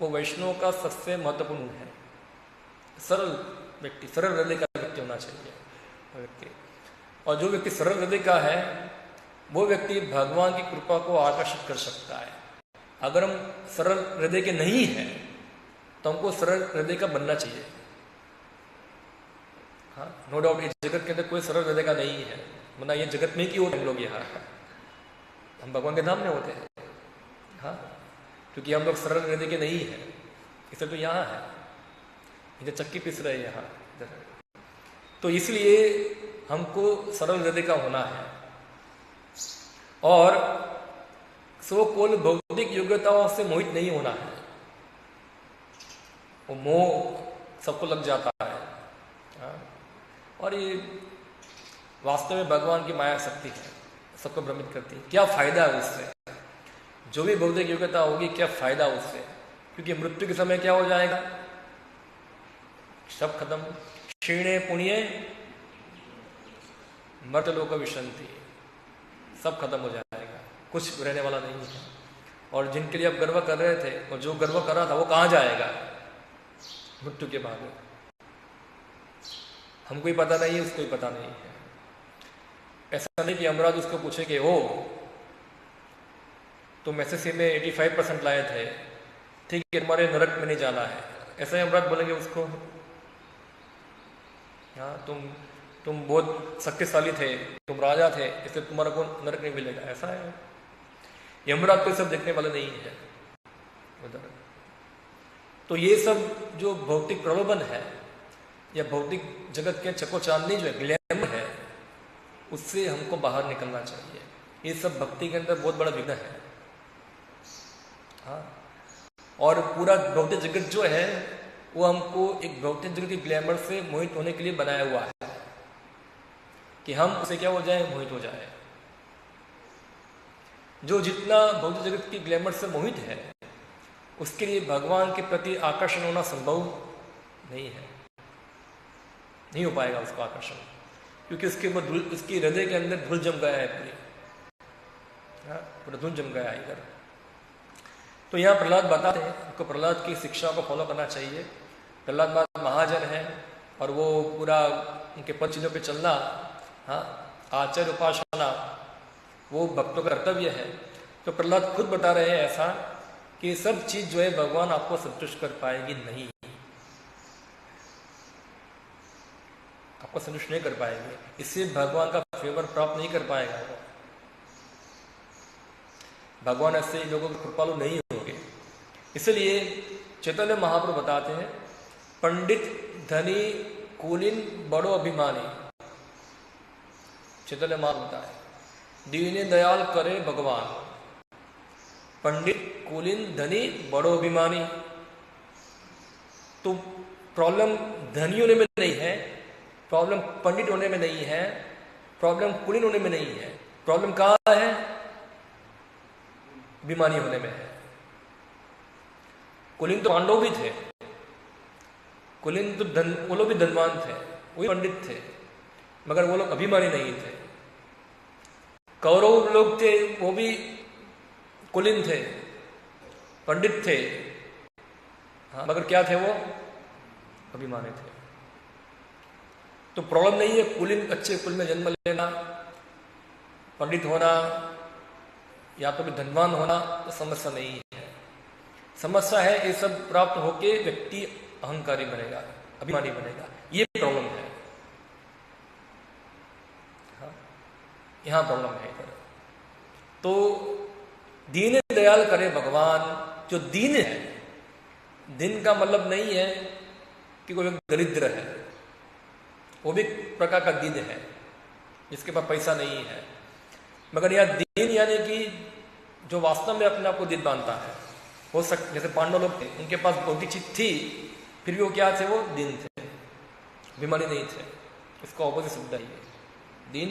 वो वैष्णव का सबसे महत्वपूर्ण गुण है। सरल व्यक्ति, सरल हृदय का व्यक्ति होना चाहिए व्यक्ति। और जो व्यक्ति सरल हृदय का है वो व्यक्ति भगवान की कृपा को आकर्षित कर सकता है। अगर हम सरल हृदय के नहीं हैं तो हमको सरल हृदय का बनना चाहिए। हाँ, नो डाउट इस जगत के अंदर कोई सरल हृदय का नहीं है, वरना ये जगत में क्यों हम लोग यहाँ, हम भगवान के धाम में होते हैं। हाँ, क्योंकि हम लोग सरल हृदय के नहीं हैं, इसलिए तो यहाँ है, इधर चक्की पिस रहे यहाँ इधर। तो इसलिए हमको सरल हृदय का होना है। और सो कोल भौतिक योग्यताओं से मोहित नहीं होना है। वो मोह सबको लग जाता है। हाँ? और ये वास्तव में भगवान की माया शक्ति है, सबको भ्रमित करती है। क्या फायदा है उससे, जो भी भौतिक योग्यता होगी क्या फायदा उससे, क्योंकि मृत्यु के समय क्या हो जाएगा, सब खत्म। क्षीणे पुण्य मर्तलोक विशंति, सब खत्म हो जाएगा, कुछ रहने वाला नहीं है। और जिनके लिए आप गर्व कर रहे थे और जो गर्व कर रहा था वो कहाँ जाएगा मृत्यु के बाद, हमको ही पता नहीं है, उसको ही पता नहीं है। ऐसा नहीं कि यमराज उसको पूछे कि हो तुम एसएससी में 85% लाए थे, ठीक है तुम्हारे नरक में नहीं जाना है, ऐसा यमराज बोलेंगे उसको। हाँ, तुम बहुत शक्तिशाली थे, तुम राजा थे, इसलिए तुम्हारा को नरक नहीं मिलेगा, ऐसा है। यमराज तो सब देखने वाले नहीं है उधर। तो ये सब जो भौतिक प्रलोभन है या भौतिक जगत के चकोचांदनी जो है, ग्लैमर है, उससे हमको बाहर निकलना चाहिए। ये सब भक्ति के अंदर बहुत बड़ा विघ्न है। हाँ, और पूरा भौतिक जगत जो है वो हमको एक भौतिक जगत के ग्लैमर से मोहित होने के लिए बनाया हुआ है कि हम उसे क्या हो जाए, मोहित हो जाए। जो जितना भौतिक जगत की ग्लैमर से मोहित है उसके लिए भगवान के प्रति आकर्षण होना संभव नहीं है, नहीं हो पाएगा उसको आकर्षण, क्योंकि उसकी हृदय के अंदर धूल जम गया है पूरी। हाँ, पूरा धूल जम गया है इधर। तो यहाँ प्रहलाद बताते हैं, उनको प्रहलाद की शिक्षा को फॉलो करना चाहिए। प्रहलाद महाजन है और वो पूरा उनके पद चिन्हों पर चलना, हाँ, आचार्य उपासना वो भक्तों का कर्तव्य है। तो प्रहलाद खुद बता रहे हैं ऐसा कि सब चीज जो है भगवान आपको संतुष्ट कर पाएगी नहीं, आपको संतुष्ट नहीं कर पाएंगे, इससे भगवान का फेवर प्राप्त नहीं कर पाएगा वो। भगवान ऐसे लोगों के कृपालु नहीं होंगे। इसलिए चैतन्य महाप्रभु बताते हैं, पंडित धनी कुलीन बड़ो अभिमानी। चैतन्य महाप्रभु बताए, दीन दयाल करे भगवान, पंडित कुलीन धनी बड़ो अभिमानी। तो प्रॉब्लम धनी होने में नहीं है, प्रॉब्लम पंडित होने में नहीं है, प्रॉब्लम कुलीन होने में नहीं है, प्रॉब्लम कहाँ है, अभिमानी होने में है। कुलीन तो पांडव भी थे, कुलीन तो वो लोग भी धनवान थे, वो भी पंडित थे, मगर वो लोग अभिमानी नहीं थे। कौरव लोग थे, वो भी कुलीन थे, पंडित थे, हाँ, मगर क्या थे वो, अभिमानी थे। तो प्रॉब्लम नहीं है कुलीन अच्छे कुल में जन्म लेना, पंडित होना या तो भी धनवान होना, तो समस्या नहीं है। समस्या है ये सब प्राप्त होके व्यक्ति अहंकारी बनेगा, अभिमानी बनेगा, ये प्रॉब्लम है। हाँ, यहाँ प्रॉब्लम है इधर। तो दीन दयाल करे भगवान, जो दीन है, दीन का मतलब नहीं है कि कोई दरिद्र है, वो भी प्रकार का दीन है जिसके पास पैसा नहीं है, मगर यह दीन यानी कि जो वास्तव में अपने आप को दीन मानता है। हो सकता जैसे पांडव लोग थे, उनके पास भौतिक चीज थी, फिर भी वो क्या थे, वो दीन थे, अभिमानी नहीं थे। इसका ऑपोजिट शब्द है ये। दिन,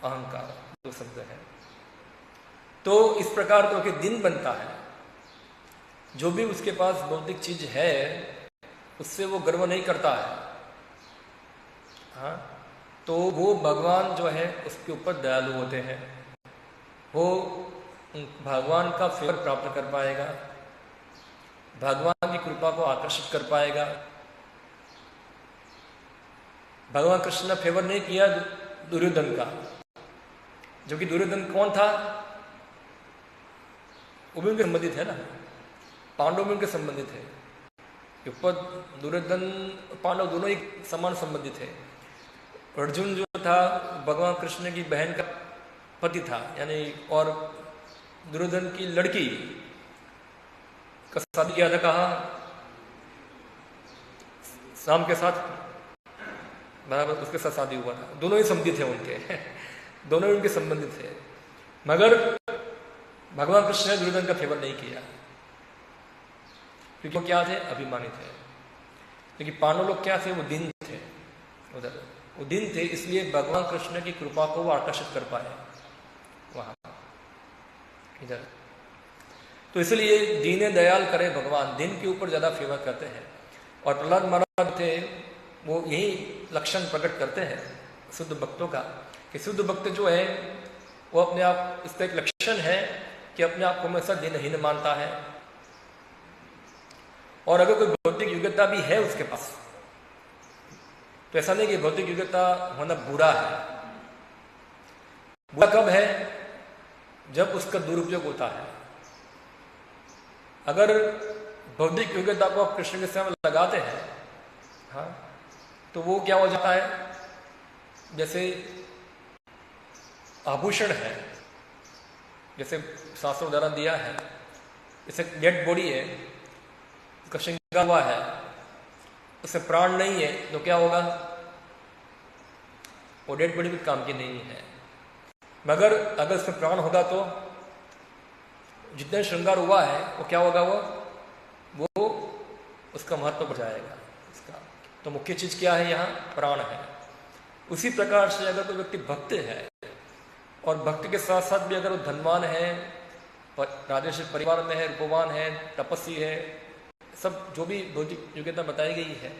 अहंकार, दो शब्द है। तो इस प्रकार तो कि दिन बनता है, जो भी उसके पास भौतिक चीज है उससे वो गर्व नहीं करता है, हाँ, तो वो भगवान जो है उसके ऊपर दयालु होते हैं, वो भगवान का फेवर प्राप्त कर पाएगा, भगवान की कृपा को आकर्षित कर पाएगा। भगवान कृष्ण ने फेवर नहीं किया दुर्योधन का, जो कि दुर्योधन कौन था, वो भी उनके संबंधित है ना, पांडव भी उनके संबंधित है। ऊपर दुर्योधन पांडव दोनों ही समान संबंधित है। अर्जुन जो था भगवान कृष्ण की बहन का पति था, यानी, और दुर्योधन की लड़की का शादी किया था, कहा, शाम के साथ बराबर उसके साथ शादी हुआ था। दोनों ही संबंधित है उनके दोनों ही उनके संबंधित है, मगर भगवान कृष्ण ने दुर्योधन का फेवर नहीं किया, क्योंकि वो क्या थे, अभिमानी थे। लेकिन पांडव लोग क्या थे, वो दीन थे, उधर वो दीन थे, इसलिए भगवान कृष्ण की कृपा को वो आकर्षित कर पाए वहां इधर। तो इसलिए दीने दयाल करे भगवान, दिन के ऊपर ज्यादा फेवर करते हैं। और प्रहलाद महाराज थे, वो यही लक्षण प्रकट करते हैं शुद्ध भक्तों का, कि शुद्ध भक्त जो है वो अपने आप, इसका एक लक्षण है कि अपने आप को हमेशा दिनहीन मानता है। और अगर कोई भौतिक योग्यता भी है उसके पास, तो ऐसा नहीं कि भौतिक योग्यता होना बुरा है। बुरा कब है, जब उसका दुरुपयोग होता है। अगर भौतिक योग्यता को आप कृष्ण के सेवा में लगाते हैं, हाँ, तो वो क्या हो जाता है, जैसे आभूषण है, जैसे शास्त्र उदाहरण दिया है, जैसे डेड बॉडी है, उसका श्रृंगार हुआ है, उससे प्राण नहीं है, तो क्या होगा, वो डेड बॉडी भी काम की नहीं है। मगर अगर उसमें प्राण होगा तो जितने श्रृंगार हुआ है वो क्या होगा, वो उसका महत्व बढ़ जाएगा उसका। तो मुख्य चीज क्या है, यहाँ प्राण है। उसी प्रकार से अगर कोई व्यक्ति भक्त है, और भक्ति के साथ साथ भी अगर वो धनवान है, राजर्षि परिवार में है, रूपवान है, तपस्वी है, सब जो भी भौतिक योग्यता बताई गई है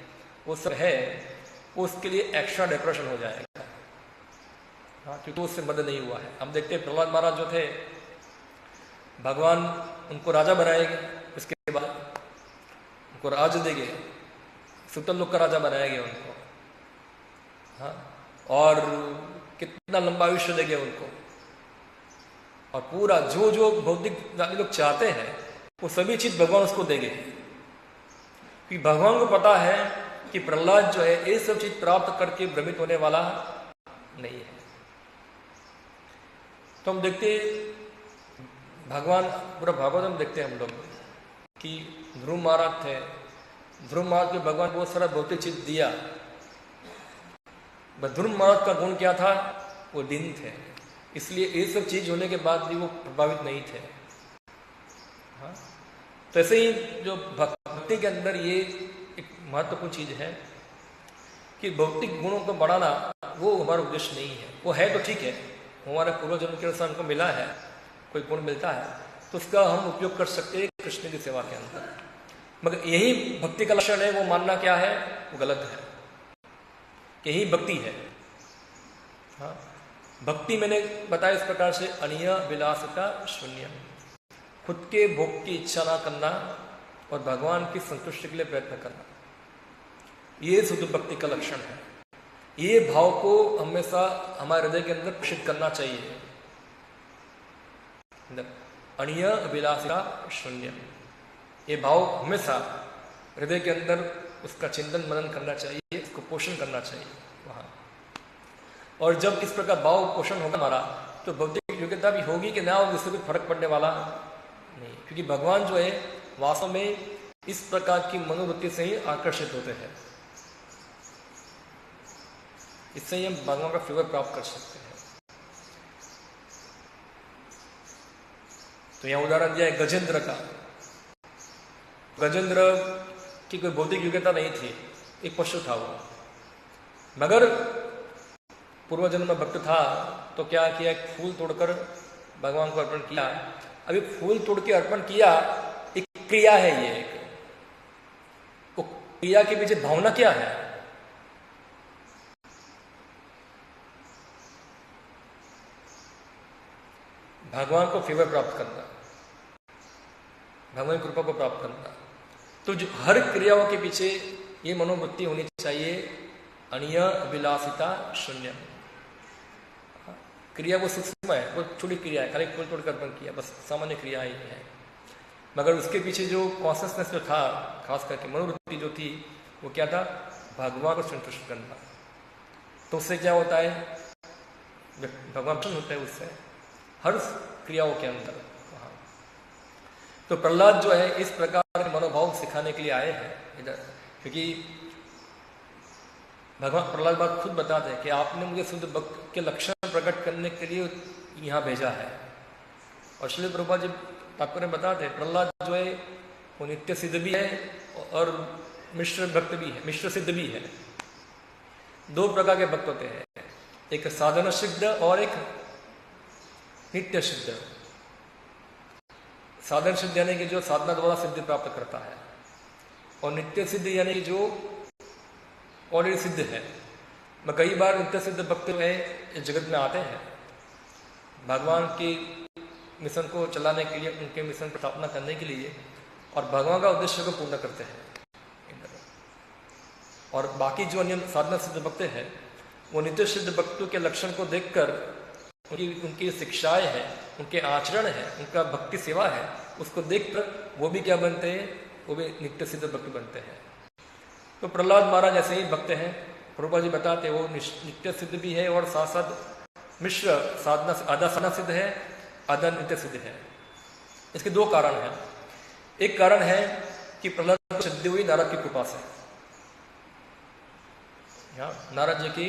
वो सब है, वो उसके लिए एक्स्ट्रा डेकोरेशन हो जाएगा, हाँ, क्योंकि उससे मदद नहीं हुआ है। हम देखते हैं प्रहलाद महाराज जो थे, भगवान उनको राजा बनाएंगे, उसके बाद उनको राज देंगे, सुतल लोक का राजा बनाएंगे उनको, हाँ, और कितना लंबा आयुष्य देंगे उनको, और पूरा जो जो भौतिक लोग चाहते हैं वो सभी चीज भगवान उसको देंगे, क्योंकि भगवान को पता है कि प्रहलाद जो है ये सब चीज प्राप्त करके भ्रमित होने वाला नहीं है। तो हम देखते भगवान, पूरा भागवत हम देखते हैं हम लोग कि ध्रुव महाराज थे, ध्रुव महाराज के भगवान बहुत सारा भौतिक चीज दिया, ध्रुव महाराज का गुण क्या था, वो दीन थे, इसलिए ये सब चीज होने के बाद भी वो प्रभावित नहीं थे, हाँ? तो ऐसे ही जो भक्ति के अंदर ये एक महत्वपूर्ण चीज है कि भौतिक गुणों को बढ़ाना वो हमारा उद्देश्य नहीं है। वो है तो ठीक है, हमारे पूर्व जन्म के अनुसार हमको मिला है, कोई गुण मिलता है तो उसका हम उपयोग कर सकते हैं कृष्ण की सेवा के अंदर, मगर यही भक्ति का लक्षण है, वो मानना क्या है, वो गलत है, यही भक्ति है, हाँ? भक्ति मैंने बताया इस प्रकार से, अनिय विलासता शून्य, खुद के भोग की इच्छा ना करना और भगवान की संतुष्टि के लिए प्रयत्न करना, ये शुद्ध भक्ति का लक्षण है। ये भाव को हमेशा हमारे हृदय के अंदर पोषित करना चाहिए। अनिय अभिलाषा शून्य, ये भाव हमेशा हृदय के अंदर उसका चिंतन मनन करना चाहिए, उसको पोषण करना चाहिए वहां। और जब इस प्रकार भाव पोषण होगा हमारा, तो भौतिक योग्यता भी होगी कि ना होगी, इससे कोई फर्क पड़ने वाला नहीं, क्योंकि भगवान जो है वास्तव में इस प्रकार की मनोवृत्ति से ही आकर्षित होते हैं। इससे ही हम भगवान का फेवर प्राप्त कर सकते हैं। तो यहां उदाहरण दिया है गजेंद्र का। गजेंद्र की कोई भौतिक योग्यता नहीं थी, एक पशु था वो, मगर पूर्व जन्म में भक्त था तो क्या किया, एक फूल तोड़कर भगवान को अर्पण किया। अभी फूल तोड़ के अर्पण किया, एक क्रिया है ये, एक वो क्रिया के पीछे भावना क्या है? भगवान को फेवर प्राप्त करना, भगवान की कृपा को प्राप्त करना। तो जो हर क्रियाओं के पीछे ये मनोवृत्ति होनी चाहिए, अनिय अभिलाषिता शून्य। क्रिया वो सूक्ष्म है, वो छोटी क्रिया है, खाली फूल तोड़कर अर्पण किया, बस सामान्य क्रिया ही है। मगर उसके पीछे जो कॉन्शियसनेस जो था, खास करके मनोवृत्ति जो थी, वो क्या था? भगवान को संतुष्ट करना। तो उससे क्या होता है? भगवान प्रसन्न होता है उससे हर क्रियाओं के अंदर। तो प्रहलाद जो है इस प्रकार के मनोभाव सिखाने के लिए आए हैं इधर, क्योंकि भगवान प्रहलाद बात खुद बताते हैं कि आपने मुझे शुद्ध भक्त के लक्षण प्रकट करने के लिए यहाँ भेजा है। और श्रील प्रभुपाद जी तात्पर्य बताते हैं प्रहलाद जो है वो नित्य सिद्ध भी है और मिश्र भक्त भी है, मिश्र सिद्ध भी है। दो प्रकार के भक्त होते हैं, एक साधन सिद्ध और एक नित्य सिद्ध। साधन सिद्ध यानी कि जो साधना द्वारा सिद्धि प्राप्त करता है, और नित्य सिद्ध यानी कि जो ऑलरेडी सिद्ध है। मैं कई बार नित्य सिद्ध भक्त इस जगत में आते हैं भगवान के मिशन को चलाने के लिए, उनके मिशन को स्थापना करने के लिए, और भगवान का उद्देश्य को पूर्ण करते हैं। और बाकी जो अन्य साधना सिद्ध भक्त हैं वो नित्य सिद्ध भक्तों के लक्षण को देखकर, उनकी शिक्षाएं हैं, उनके आचरण है, उनका भक्ति सेवा है, उसको देखकर वो भी क्या बनते हैं? वो भी नित्य सिद्ध भक्त बनते हैं। तो प्रहलाद महाराज ऐसे ही भक्त हैं। प्रभुपाद जी बताते वो नित्य सिद्ध भी है और साथ साथ मिश्र साधना, आधा साधना सिद्ध है, आधा नित्य सिद्ध है। इसके दो कारण हैं। एक कारण है कि प्रहलाद को सिद्धि हुई नारद की कृपा से, नारद जी की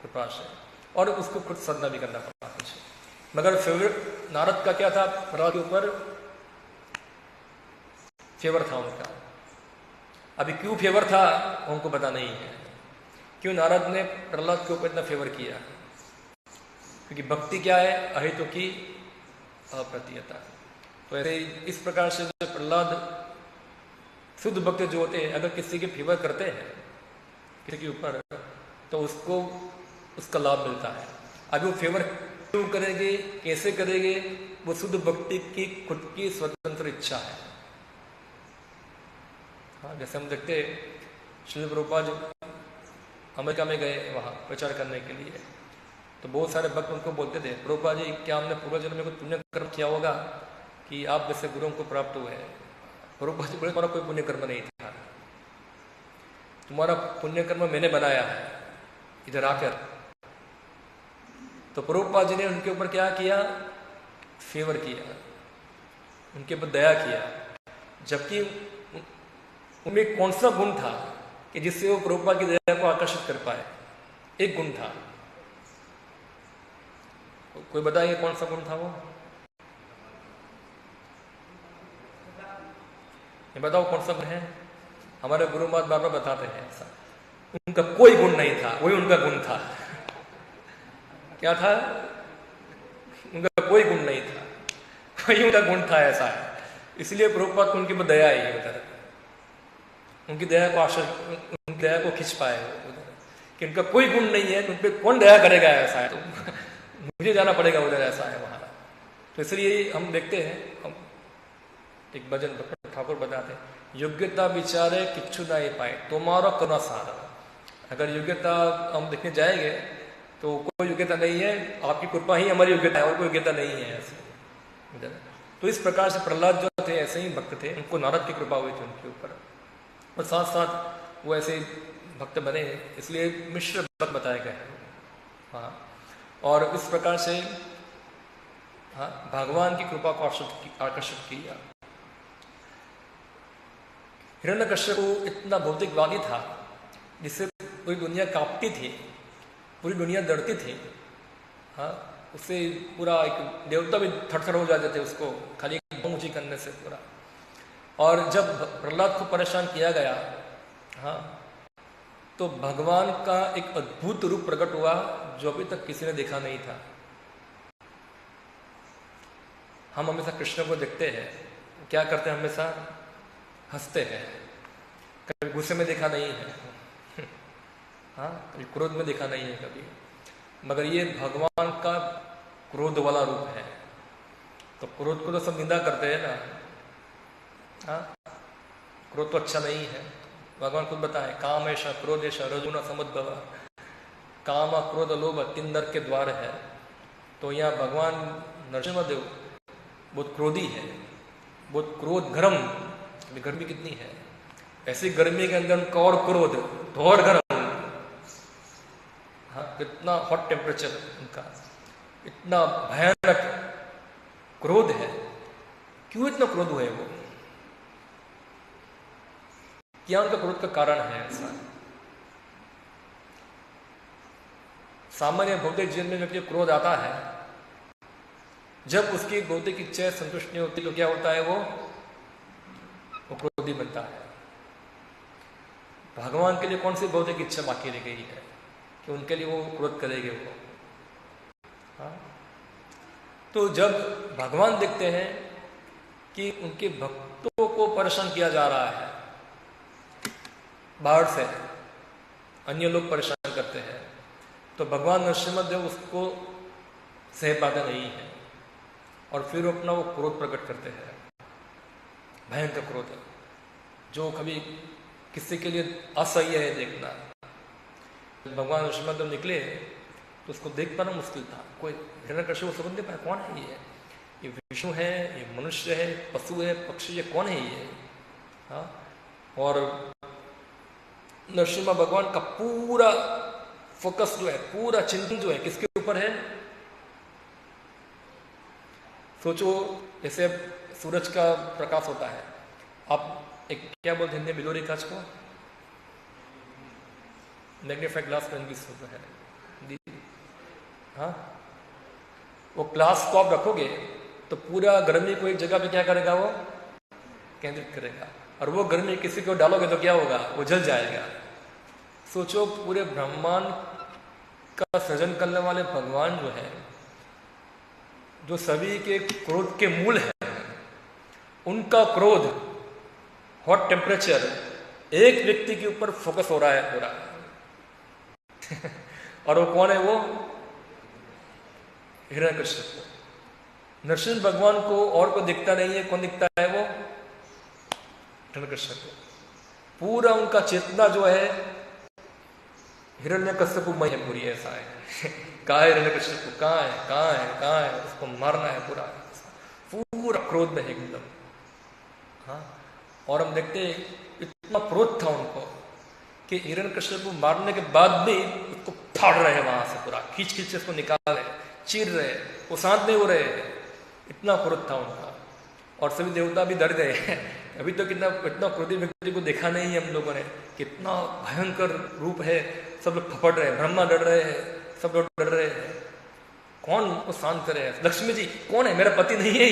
कृपा से, और उसको खुद साधना भी करना पड़ा कुछ। मगर फेवरेट नारद का क्या था? प्रहलाद के ऊपर फेवर था उनका। अभी क्यों फेवर था उनको पता नहीं है, क्यों नारद ने प्रहलाद के ऊपर इतना फेवर किया। क्योंकि भक्ति क्या है? अहितों की अप्रतियता। तो ऐसे इस प्रकार से जो प्रहलाद शुद्ध भक्त जो होते हैं, अगर किसी के फेवर करते हैं किसी के ऊपर, तो उसको उसका लाभ मिलता है। अभी वो फेवर क्यों करेंगे, कैसे करेंगे, वो शुद्ध भक्ति की खुद की स्वतंत्र इच्छा है। हाँ, जैसे हम देखते श्री प्रभुपाद अमेरिका में गए वहाँ प्रचार करने के लिए, तो बहुत सारे भक्त उनको बोलते थे, प्रभुपाद जी क्या हमने पूर्व जन्म में कुछ पुण्य कर्म किया होगा कि आप जैसे गुरुओं को प्राप्त हुए हैं? प्रभुपाद जी बोले तुम्हारा कोई पुण्य कर्म नहीं था, तुम्हारा पुण्य कर्म मैंने बनाया है इधर आकर। तो प्रभुपाद जी ने उनके ऊपर क्या किया? फेवर किया, उनके ऊपर दया किया। जबकि उनमें कौन सा गुण था कि जिससे वो प्रभुपाद की दया को आकर्षित कर पाए? एक गुण था, कोई बताइए कौन सा गुण था वो? ये बताओ कौन सा गुण है? हमारे गुरु महाराज बार बार बताते हैं ऐसा, उनका कोई गुण नहीं था, वही उनका गुण था। क्या था? उनका कोई गुण नहीं था, वही उनका गुण था, ऐसा है। इसलिए प्रभुपाद को उनके ऊपर दया आई उधर, उनकी दया को उनकी दया को खींच पाए उधर, कि उनका कोई गुण नहीं है तो उन पर कौन दया करेगा? ऐसा है, तो मुझे जाना पड़ेगा उधर, ऐसा है वहां। तो इसलिए हम देखते हैं, हम एक भजन भक्त ठाकुर बताते हैं, योग्यता विचारे किच्छु नहीं पाए तुम्हारा करुणा सारा। अगर योग्यता हम देखने जाएंगे तो कोई योग्यता नहीं है, आपकी कृपा ही हमारी योग्यता है, और कोई योग्यता नहीं है ऐसे। तो इस प्रकार से प्रहलाद जो थे ऐसे ही भक्त थे, उनको नारद की कृपा हुई थी उनके ऊपर, और साथ साथ वो ऐसे भक्त बने, इसलिए मिश्र भक्त बताए गए हैं। हाँ, और इस प्रकार से हाँ भगवान की कृपा को आकर्षित किया। हिरण्यकश्यप को इतना भौतिकवादी था जिससे पूरी दुनिया कांपती थी, पूरी दुनिया डरती थी। हाँ, उससे पूरा एक देवता भी थरथर हो जाते थे उसको खाली ऊंची करने से पूरा। और जब प्रहलाद को परेशान किया गया, हाँ, तो भगवान का एक अद्भुत रूप प्रकट हुआ जो अभी तक किसी ने देखा नहीं था। हम हमेशा कृष्ण को देखते हैं, क्या करते हैं, हमेशा हंसते हैं। कभी गुस्से में देखा नहीं है, हाँ, कभी क्रोध में देखा नहीं है कभी, मगर ये भगवान का क्रोध वाला रूप है। तो क्रोध को तो सब निंदा करते हैं ना, हाँ, क्रोध तो अच्छा नहीं है। भगवान खुद बताए, काम ऐसा क्रोध ऐसा रजुना समुद्भव, काम क्रोध लोभ 3 नरक के द्वार है। तो यहाँ भगवान नरसिंहदेव बहुत क्रोधी है, बहुत क्रोध गरम। गर्मी कितनी है, ऐसी गर्मी के अंदर उनका और क्रोध तो और गर्म, हाँ, कितना हॉट टेम्परेचर उनका, इतना भयानक क्रोध है। क्यों इतना क्रोध हुए वो, क्या उनका क्रोध का कारण है ऐसा? सामान्य भौतिक जीवन में व्यक्ति क्रोध आता है, जब उसकी भौतिक इच्छा संतुष्ट नहीं होती तो क्या होता है, वो क्रोधी बनता है। भगवान के लिए कौन सी भौतिक इच्छा बाकी रह गई है कि उनके लिए वो क्रोध करेंगे वो, हाँ? तो जब भगवान देखते हैं कि उनके भक्तों को परेशान किया जा रहा है, बाहर से अन्य लोग परेशान करते हैं, तो भगवान नरसिंहदेव उसको सह पाते नहीं है और फिर अपना वो क्रोध प्रकट करते हैं, भयंकर क्रोध जो कभी किसी के लिए असह्य है देखना। भगवान नरसिंहदेव निकले तो उसको देख पाना मुश्किल था, कोई हिरण्यकश्यप को समझ नहीं पाया कौन है ये विष्णु है, ये मनुष्य है, पशु है, पक्षी है, कौन है ये, हाँ? और नरसिम्हा भगवान का पूरा फोकस जो है, पूरा चिंतन जो है किसके ऊपर है? सोचो जैसे सूरज का प्रकाश होता है, आप एक क्या बोलते हैं हिंदी में, बिलोरी कांच को मैग्नीफाइंग ग्लास में इंग्लिश होता है, हाँ, वो ग्लास को आप रखोगे तो पूरा गर्मी को एक जगह पे क्या करेगा, वो केंद्रित करेगा, और वो गर्मी किसी को डालोगे तो क्या होगा, वो जल जाएगा। सोचो पूरे ब्रह्मांड का सृजन करने वाले भगवान जो है, जो सभी के क्रोध के मूल है, उनका क्रोध, हॉट टेम्परेचर एक व्यक्ति के ऊपर फोकस हो रहा है पूरा और वो कौन है? वो हिरण्यकश्यप। नरसिंह भगवान को और को दिखता नहीं है, कौन दिखता है? वो हिरण्यकश्यप। पूरा उनका चेतना जो है हिरण्यकश्यपुमय है पूरी, ऐसा है कहाँ है हिरण्यकश्यप, कहाँ है, कहाँ है, कहाँ है, उसको मारना है पूरा, पूरा क्रोध में है एकदम, हाँ। और हम देखते इतना क्रोध था उनको कि हिरण्यकश्यप को मारने के बाद भी उसको फाड़ रहे हैं वहां से, पूरा खींच खींच से उसको निकाल रहे, चीर रहे, वो शांत नहीं हो रहे, इतना क्रोध था उनका। और सभी देवता भी डर गए अभी तो इतना क्रोधी व्यक्ति को देखा नहीं है हम लोगों ने, कितना भयंकर रूप है, सब लोग फपड़ रहे हैं, ब्रह्मा डर रहे हैं, सब लोग डर रहे हैं, कौन उसको शांत करे? लक्ष्मी जी कौन है? मेरा पति नहीं है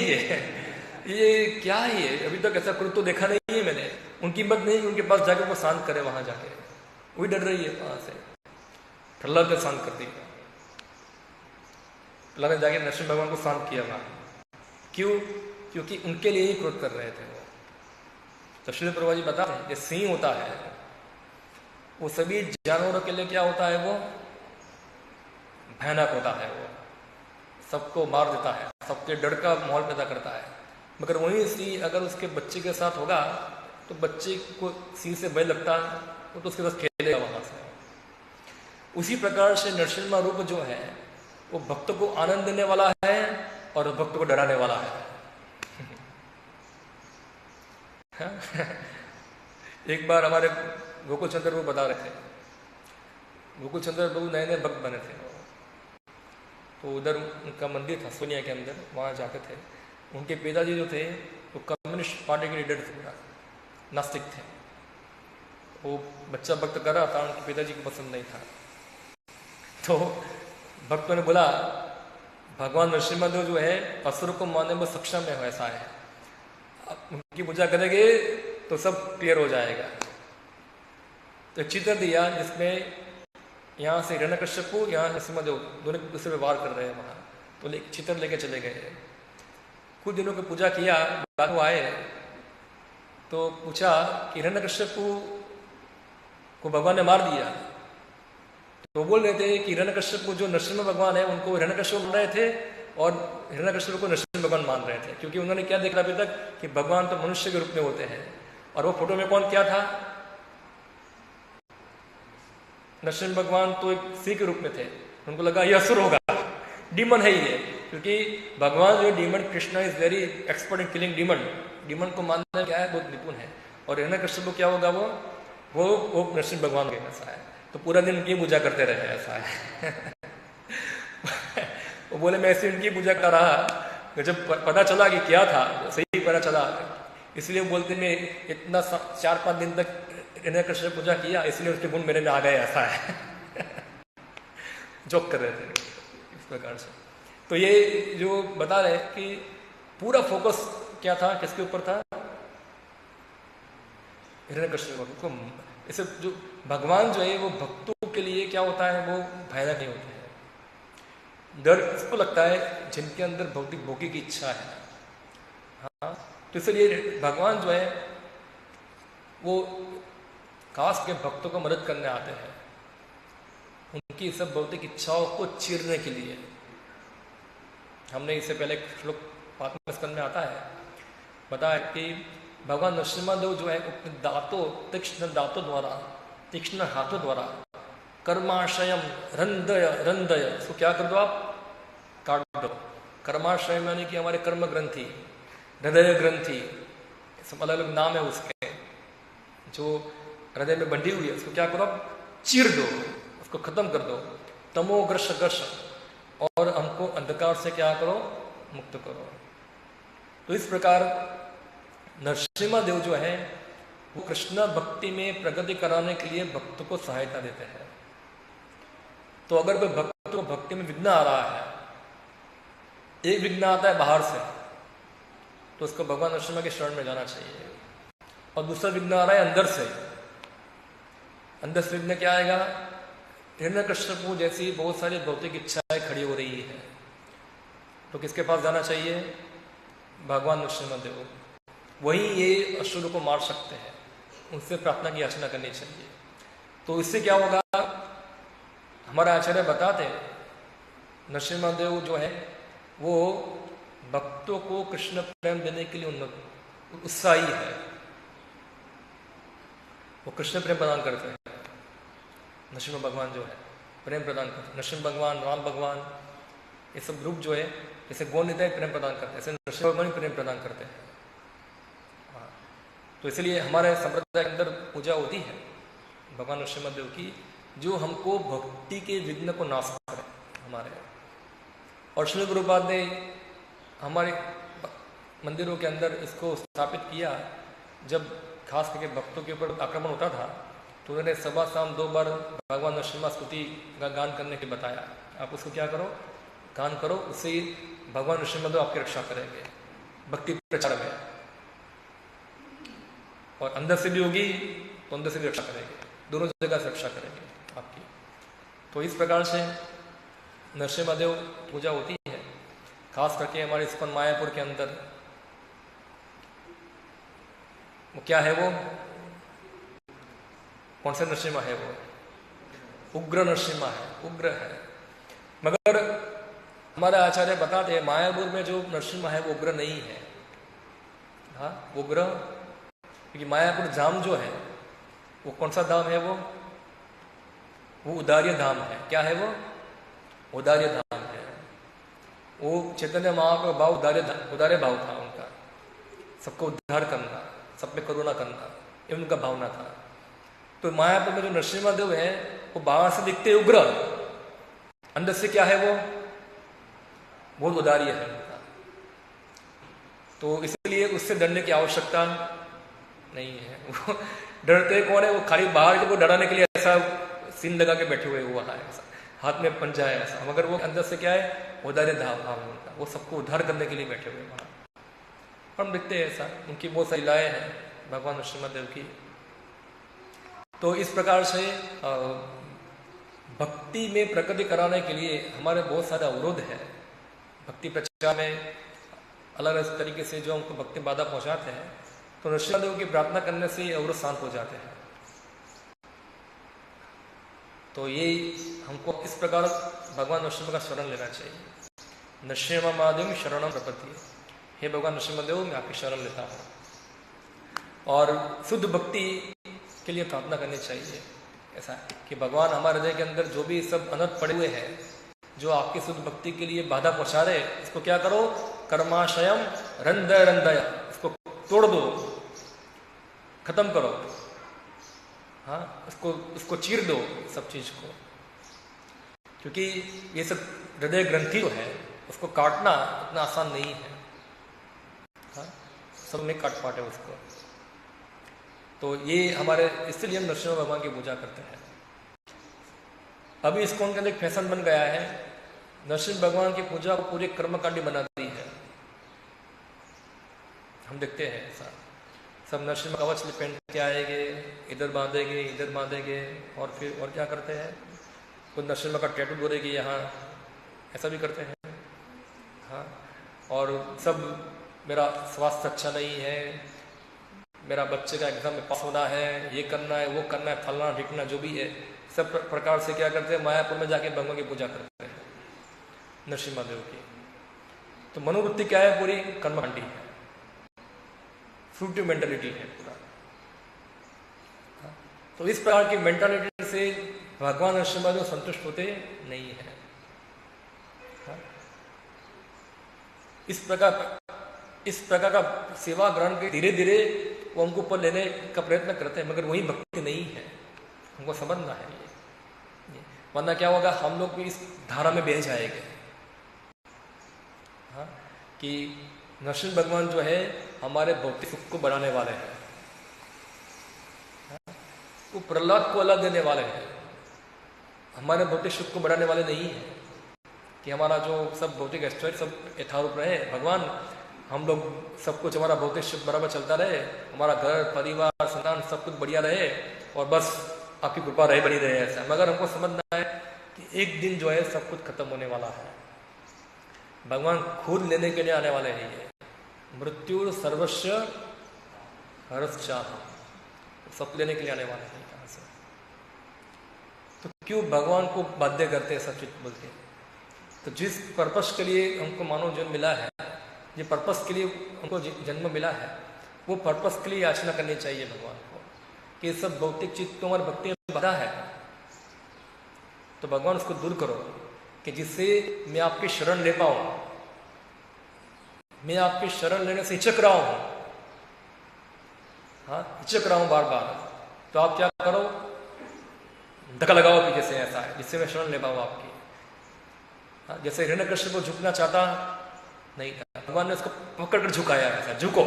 ये क्या है ये? अभी तक ऐसा क्रोध तो देखा नहीं है मैंने। उनकी हिम्मत नहीं कि उनके पास जाके वो शांत करे, वहां जाके वही डर रही है वहां से। प्रहलाद ने शांत कर दिया, प्रहलाद ने जाके नरसिंह भगवान को शांत किया वहां। क्यों? क्योंकि उनके लिए ही क्रोध कर रहे थे वो। तो श्री प्रभु जी बता रहे, ये सिंह होता है, वो सभी जानवरों के लिए क्या होता है? वो भयानक होता है, वो सबको मार देता है, सबके डर का माहौल पैदा करता है। मगर वही सिंह अगर उसके बच्चे के साथ होगा तो बच्चे को सिंह से भय लगता है, वो तो उसके साथ खेलेगा वहां से। उसी प्रकार से नरसिम्हा रूप जो है वो भक्त को आनंद देने वाला है और भक्त को डराने वाला है एक बार हमारे गोकुल चंद्र प्रभु बता रहे थे, गोकुल चंद्र प्रभु नए नए भक्त बने थे, तो उधर उनका मंदिर था सोनिया के अंदर, वहां जाते थे। उनके पिताजी जो थे वो कम्युनिस्ट पार्टी के लीडर थे, पूरा नास्तिक थे। वो बच्चा भक्त कर रहा था, उनके पिताजी को पसंद नहीं था, तो भक्तों ने बोला भगवान नरसिम्हादेव जो है असुर को मारने में सक्षम है, ऐसा है, उनकी पूजा करेंगे तो सब क्लियर हो जाएगा। तो चित्र दिया जिसमें यहाँ से हिरण्यकश्यपु, यहाँ नरसिम्हादेव, दोनों एक दूसरे पे वार कर रहे हैं वहाँ। तो चित्र लेके चले गए। कुछ दिनों की पूजा किया, बाद आए तो पूछा कि हिरण्यकश्यपु को भगवान ने मार दिया। तो बोल रहे थे कि हिरण्यकश्यपु जो नरसिम्हा भगवान है उनको हिरण्यकश्यप मान रहे थे और हिरण्यकश्यप को नरसिम्हा भगवान मान रहे थे, क्योंकि उन्होंने क्या देखा अभी तक कि भगवान तो मनुष्य के रूप में होते हैं। और वो फोटो में कौन क्या था? नरसिम्हा भगवान तो एक सिंह के रूप में थे। उनको लगा ये असुर होगा, डीमन है ये, क्योंकि भगवान जो demon, Krishna is very expert in killing demon. Demon को मानना क्या है, बहुत निपुण है। और हिरण्यकश्यप क्या होगा, वो नरसिम्हा भगवान के ऐसा है। तो पूरा दिन उनकी पूजा करते रहे, ऐसा है। वो बोले मैं ऐसे उनकी पूजा कर रहा, जब पता चला कि क्या था, सही पता चला, इसलिए बोलते मैं इतना 4-5 दिन तक हिरण्यकश्यप पूजा किया, इसलिए उसके गुण मेरे में आ गए, ऐसा है। जोक कर रहे थे इस प्रकार से। तो ये जो बता रहे कि पूरा फोकस क्या था, किसके ऊपर था? हिरण्यकश्यप को। इसे जो भगवान जो है वो भक्तों के लिए क्या होता है, वो भयानक नहीं होते हैं। डर इसको लगता है जिनके अंदर भौतिक भोगी की इच्छा है। हाँ, तो इसलिए भगवान जो है वो खास के भक्तों को मदद करने आते हैं, उनकी सब भौतिक इच्छाओं को चीरने के लिए। हमने इससे पहले श्लोक 5वें स्कंद में आता है, बताया कि भगवान नरसिम्हादेव जो है दांतों, तीक्ष्ण दांतों द्वारा, तीक्ष्ण हाथों द्वारा कर्माशयम रंदय, इसको क्या कर दो, आप काट दो। कर्माशय यानी कि हमारे कर्म ग्रंथि, हृदय ग्रंथि, सब अलग अलग नाम है उसके, जो हृदय में बंधी हुई है, उसको क्या करो, आप चीर दो, उसको खत्म कर दो। तमोग्रश ग्रश, और हमको अंधकार से क्या करो, मुक्त करो। तो इस प्रकार नरसिम्हादेव जो है वो कृष्ण भक्ति में प्रगति कराने के लिए भक्त को सहायता देते हैं। तो अगर कोई भक्त को भक्ति में विघ्न आ रहा है, एक विघ्न आता है बाहर से, तो उसको भगवान नरसिम्हा के शरण में जाना चाहिए। और दूसरा विघ्न आ रहा है अंदर से। अंदर से विघ्न क्या आएगा? हिरण्यकश्यप जैसी बहुत सारी भौतिक इच्छाएं खड़ी हो रही है, तो किसके पास जाना चाहिए? भगवान नरसिम्हादेव। वही ये असुर को मार सकते हैं, उनसे प्रार्थना की याचना करनी चाहिए। तो इससे क्या होगा? हमारे आचार्य बताते नरसिम्हादेव जो है वो भक्तों को कृष्ण प्रेम देने के लिए उत्साही है, वो कृष्ण प्रेम प्रदान करते हैं। नरसिम्हा भगवान जो है प्रेम प्रदान करते हैं। नरसिम्हा भगवान, राम भगवान, ये सब रूप जो है, जैसे गौनिताय प्रेम प्रदान करते हैं, ऐसे नरसिम्हा भगवान प्रेम प्रदान करते हैं। तो इसलिए हमारे संप्रदाय के अंदर पूजा होती है भगवान नरसिम्हादेव की, जो हमको भक्ति के विघ्न को नाश करे हमारे। और श्री गुरुपाद ने हमारे मंदिरों के अंदर इसको स्थापित किया। जब खास करके भक्तों के ऊपर आक्रमण होता था तो उन्होंने सुबह शाम 2 बार भगवान नरसिम्हा स्तुति का गान करने के बताया। आप उसको क्या करो, गान करो, उससे भगवान नरसिम्हादेव आपकी रक्षा करेंगे भक्ति प्रचार में। और अंदर से भी होगी तो अंदर से भी रक्षा करेंगे, दोनों जगह से रक्षा करेंगे आपकी। तो इस प्रकार से नरसिम्हादेव पूजा होती है। खास करके हमारे इस्कॉन मायापुर के अंदर वो क्या है, वो कौन सा नरसिम्हा है? वो उग्र नरसिम्हा है, उग्र है। मगर हमारे आचार्य बताते हैं मायापुर में जो नरसिम्हा है वो उग्र नहीं है। हाँ, उग्र, क्योंकि मायापुर धाम जो है वो कौन सा धाम है? वो उदार्य धाम है। क्या है वो? उदार्य धाम है। वो चैतन्य महाप्रभु का भाव उदार्य भाव था उनका, सबको उद्धार करना, सब पे करुणा करना, ये उनका भावना था। तो मायापुर में जो नरसिम्हादेव है वो बाहर से दिखते उग्र, अंदर से क्या है? वो बहुत उदार्य है उनका। तो इसलिए उससे डरने की आवश्यकता नहीं है। वो डरते कौन है? वो खाली बाहर को डराने के लिए ऐसा सीन लगा के बैठे हुए हुआ है, ऐसा हाथ में पंजा है ऐसा, मगर वो अंदर से क्या है? उदार्य भाव उनका, वो सबको उद्धार करने के लिए बैठे हुए वहां। हम देखते हैं ऐसा, उनकी बहुत सारी लीलाएं हैं भगवान नरसिम्हादेव की। तो इस प्रकार से भक्ति में प्रगति कराने के लिए हमारे बहुत सारे अवरोध है। भक्ति प्रचार में अलग अलग तरीके से जो हमको भक्ति बाधा पहुंचाते हैं, तो नरसिम्हा की प्रार्थना करने से अवरोध शांत हो जाते हैं। तो ये हमको इस प्रकार भगवान नरसिम्हा का शरण लेना चाहिए। नरसिम्हा महादेव शरणम प्रपत्ति, हे भगवान नरसिम्हा मैं आपकी शरण लेता हूँ। और शुद्ध भक्ति के लिए प्रार्थना करनी चाहिए। ऐसा है कि भगवान हमारे हृदय के अंदर जो भी सब अनर्थ पड़े हुए हैं, जो आपकी शुद्ध भक्ति के लिए बाधा पहुंचा रहे, इसको क्या करो, कर्माशयम रंदय रंदय, इसको तोड़ दो, खत्म करो। हाँ, उसको चीर दो सब चीज को, क्योंकि ये सब हृदय ग्रंथि जो है उसको काटना इतना आसान नहीं है। हाँ, सब नहीं काट पाते उसको। तो ये हमारे, इसलिए हम नरसिम्हा भगवान की पूजा करते हैं। अभी इसको उनके अंदर एक फैशन बन गया है, नरसिम्हा भगवान की पूजा को पूरे कर्मकांडी बना दी है। हम देखते हैं ऐसा, सब नरसिम्हा कवच पहन के आएंगे, इधर बांधेंगे और फिर और क्या करते हैं, कुछ नरसिम्हा का टैटू बोलेगी यहाँ, ऐसा भी करते हैं। हाँ, और सब मेरा स्वास्थ्य अच्छा नहीं है, मेरा बच्चे का एग्जाम में पास होना है, ये करना है, वो करना है, फलना ढिकना जो भी है, सब प्रकार से क्या करते हैं, मायापुर में जाके भगवान की पूजा करते हैं नरसिम्हा देव की। तो मनोवृत्ति क्या है, पूरी कर्मकांडी है, फ्रूटिव मेंटालिटी है पूरा। तो इस प्रकार की मेंटालिटी से भगवान नरसिम्हा देव संतुष्ट होते नहीं है। इस प्रकार का सेवा ग्रहण के धीरे धीरे वो हमको ऊपर लेने का प्रयत्न करते हैं, मगर वही भक्ति नहीं है, हमको समझना है ये। वरना क्या होगा, हम लोग भी इस धारा में बह जाएंगे। हाँ, कि नरसिम्हा भगवान जो है हमारे भौतिक सुख को बढ़ाने वाले हैं। हाँ, वो प्रहलाद को अलग देने वाले हैं, हमारे भौतिक सुख को बढ़ाने वाले नहीं है कि हमारा जो सब भौतिक ऐश्वर्य सब यथारूप रहे। भगवान हम लोग सब कुछ, हमारा भौतिक सुख बराबर चलता रहे, हमारा घर परिवार संतान सब कुछ बढ़िया रहे, और बस आपकी कृपा रहे बनी रहे ऐसा। मगर हमको समझना है कि एक दिन जो है सब कुछ खत्म होने वाला है। भगवान खुद लेने के लिए आने वाले हैं। ये मृत्यु सर्वस्व हरश्चाह, सब लेने के लिए आने वाले हैं कहाँ से। तो क्यों भगवान को बाध्य करते हैं सब चीज बोल के। तो जिस पर्पस के लिए हमको मानव जन्म मिला है, जिस पर्पस के लिए हमको जन्म मिला है, वो पर्पस के लिए याचना करनी चाहिए भगवान को कि सब भौतिक चीज तो हमारी भक्ति में बाधा है, तो भगवान उसको दूर करो कि जिससे मैं आपकी शरण ले पाऊं। मैं आपकी शरण लेने से हिचक रहा हूं, हाँ हिचक रहा हूं बार बार, तो आप क्या करो, धक्का लगाओ पीछे से ऐसा है जिससे मैं शरण ले पाऊं आपकी। हाँ, जैसे हिरण्यकश्यप को झुकना चाहता नहीं था, भगवान ने उसको पकड़ कर झुकाया, ऐसा झुको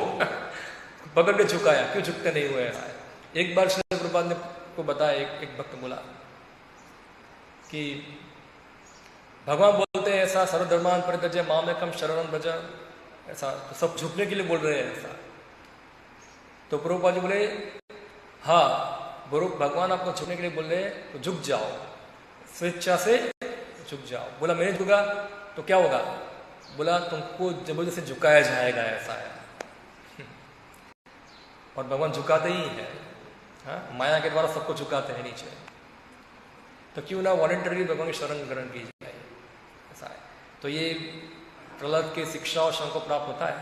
पकड़ के झुकाया, क्यों झुकते नहीं हुए ऐसा है। एक बार श्री प्रभुपाद ने को बताया, एक भक्त बोला कि भगवान बोलते हैं ऐसा, सर्वधर्मान परित्यज्य मामेकं शरणं व्रज, ऐसा तो सब झुकने के लिए बोल रहे हैं ऐसा। तो प्रभुपाद जी बोले हाँ भगवान आपको झुकने के लिए बोल रहे हैं, तो झुक जाओ, स्वेच्छा से झुक जाओ। बोला मैं झुका तो क्या होगा, बोला तुमको जबरदस्ती झुकाया जाएगा ऐसा है। और भगवान झुकाते ही है, हाँ माया के द्वारा सबको झुकाते हैं नीचे, तो क्यों ना वॉलंटरी भगवान की शरण ग्रहण की जाए ऐसा है। तो ये प्रहलाद की शिक्षा और शरण को प्राप्त होता है।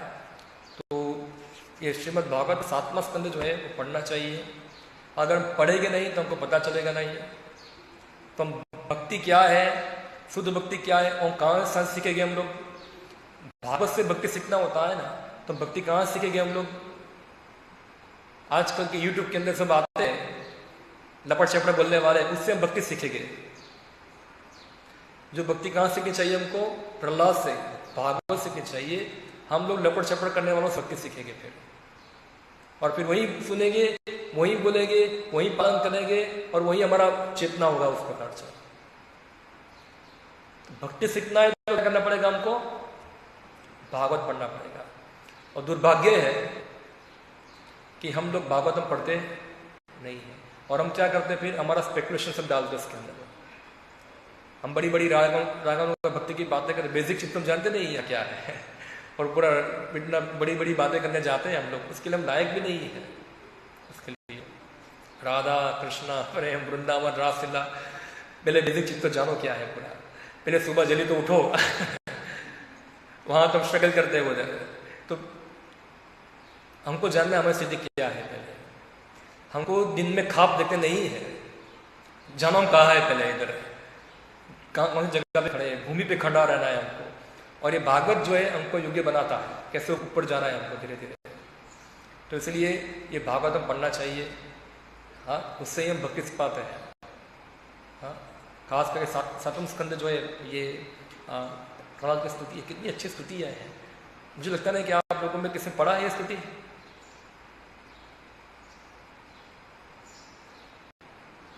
तो ये श्रीमद् भागवत 7वां स्कंद जो है वो पढ़ना चाहिए। अगर पढ़ेंगे नहीं तो हमको पता चलेगा नहीं तो हम भक्ति क्या है, शुद्ध भक्ति क्या है और कहाँ से सीखेंगे हम लोग। भागवत से भक्ति सीखना होता है ना, तो भक्ति कहाँ सीखेंगे हम लोग। आजकल के YouTube के अंदर सब आते हैं लपट चपड़ बोलने वाले, उससे हम भक्ति सीखेंगे। जो भक्ति कहाँ सीखनी चाहिए हमको, प्रहलाद से, भागवत सीखनी चाहिए। हम लोग लपट चपड़ करने वालों से भक्ति सीखेंगे फिर, और फिर वही सुनेंगे, वही बोलेंगे, वही पालन करेंगे, और वही हमारा चेतना होगा उस प्रकार से। भक्ति सीखना है तो करना पड़ेगा हमको, भागवत पढ़ना पड़ेगा। और दुर्भाग्य है कि हम लोग भागवत में पढ़ते नहीं है, और हम क्या करते हैं फिर हमारा स्पेकुलेशन सब डालते उसके अंदर। हम बड़ी बड़ी रागों का भक्ति की बातें करते, बेसिक चीज तुम जानते नहीं है क्या है और पूरा इतना बड़ी बड़ी बातें करने जाते हैं हम लोग, उसके लिए हम लायक भी नहीं है। उसके लिए राधा कृष्णा प्रेम वृंदावन रासलीला, पहले बेसिक चीज तो जानो क्या है पूरा। पहले सुबह जल्दी तो उठो वहां तुम स्ट्रगल करते हो उधर, तो हमको जानना हमारी स्थिति क्या है। पहले हमको दिन में ख्वाब देखते नहीं है, जानो हम कहाँ है पहले, इधर कौन सी जगह पे खड़े हैं, भूमि पे खड़ा रहना है हमको। और ये भागवत जो है हमको योग्य बनाता है, कैसे ऊपर जाना है हमको धीरे धीरे। तो इसलिए ये भागवत हम पढ़ना चाहिए। हाँ, उससे ही हम भक्ति से पाते हैं। हाँ, खास करके सातम स्कंद जो है ये प्रहलाद की स्तुति है, कितनी अच्छी स्तुति है। मुझे लगता नहीं कि आप लोगों में किसी पढ़ा है ये स्तुति,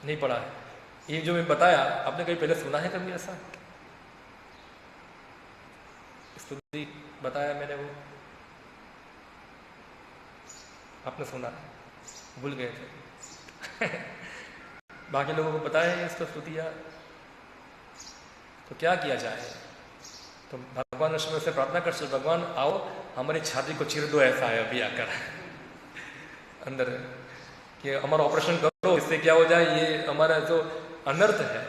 नहीं पढ़ा है। ये जो मैं बताया आपने कहीं पहले सुना है कभी ऐसा स्तुति बताया मैंने, वो आपने सुना, भूल गए थे बाकी लोगों को बताया है इसको स्तुतियाँ। तो क्या किया जाए, तो भगवान विष्णु से प्रार्थना कर सकते, भगवान आओ हमारी छाती को चीर दो, ऐसा है अभी आकर अंदर कि हमारा ऑपरेशन करो, इससे क्या हो जाए, ये हमारा जो अनर्थ है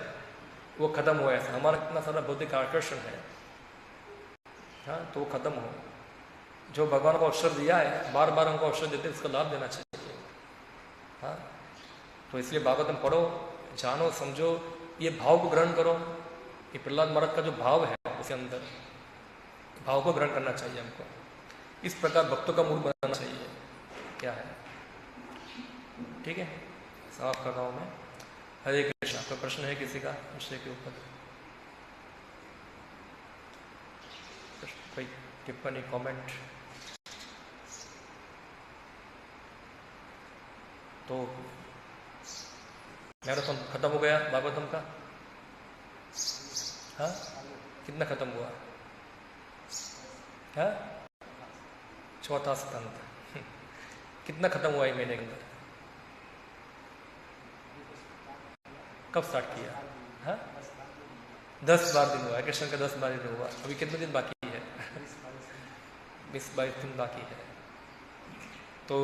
वो खत्म हो, ऐसा हमारा इतना सारा भौतिक आकर्षण है। हाँ, तो वो खत्म हो। जो भगवान को अवसर दिया है, बार बार हमको अवसर देते हैं, इसका लाभ देना चाहिए। हाँ, तो इसलिए भागवतम पढ़ो, जानो समझो, ये भाव को ग्रहण करो। ये प्रहलाद महाराज का जो भाव है उसके अंदर भाव को ग्रहण करना चाहिए हमको। इस प्रकार भक्तों का मूड बनाना चाहिए। क्या है, ठीक है, साफ कर रहा हूँ मैं। हरे कृष्ण। आपका प्रश्न है किसी का विषय के ऊपर, कोई टिप्पणी कमेंट? तो मैराथन खत्म हो गया भागवतम का। हाँ, कितना खत्म हुआ? हाँ, चौथा स्कंद कितना खत्म हुआ ये महीने के अंदर? कब स्टार्ट किया? हाँ, 10-12 दिन हुआ, कृष्ण का 10-12 दिन हुआ। अभी कितने दिन बाकी है? 20-22 दिन बाकी है। तो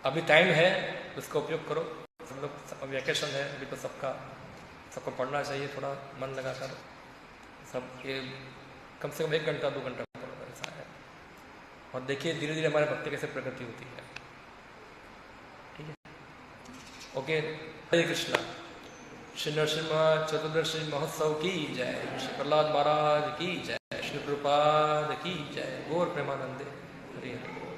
अभी टाइम है, उसका उपयोग करो। सब लोग वैकेशन है अभी, तो सबको पढ़ना चाहिए, थोड़ा मन लगाकर। सब ये कम से कम 1 घंटा 2 घंटा पढ़ो, ऐसा है। और देखिए धीरे धीरे हमारे भक्ति कैसे प्रगति होती है। ठीक है, ओके। हरे कृष्णा। श्री नरसिम्हा चतुर्दशी महोत्सव की जय। श्री प्रहलाद महाराज की जय। श्री प्रभुपाद की जय। गौर प्रेमानंदे। हरि हरि।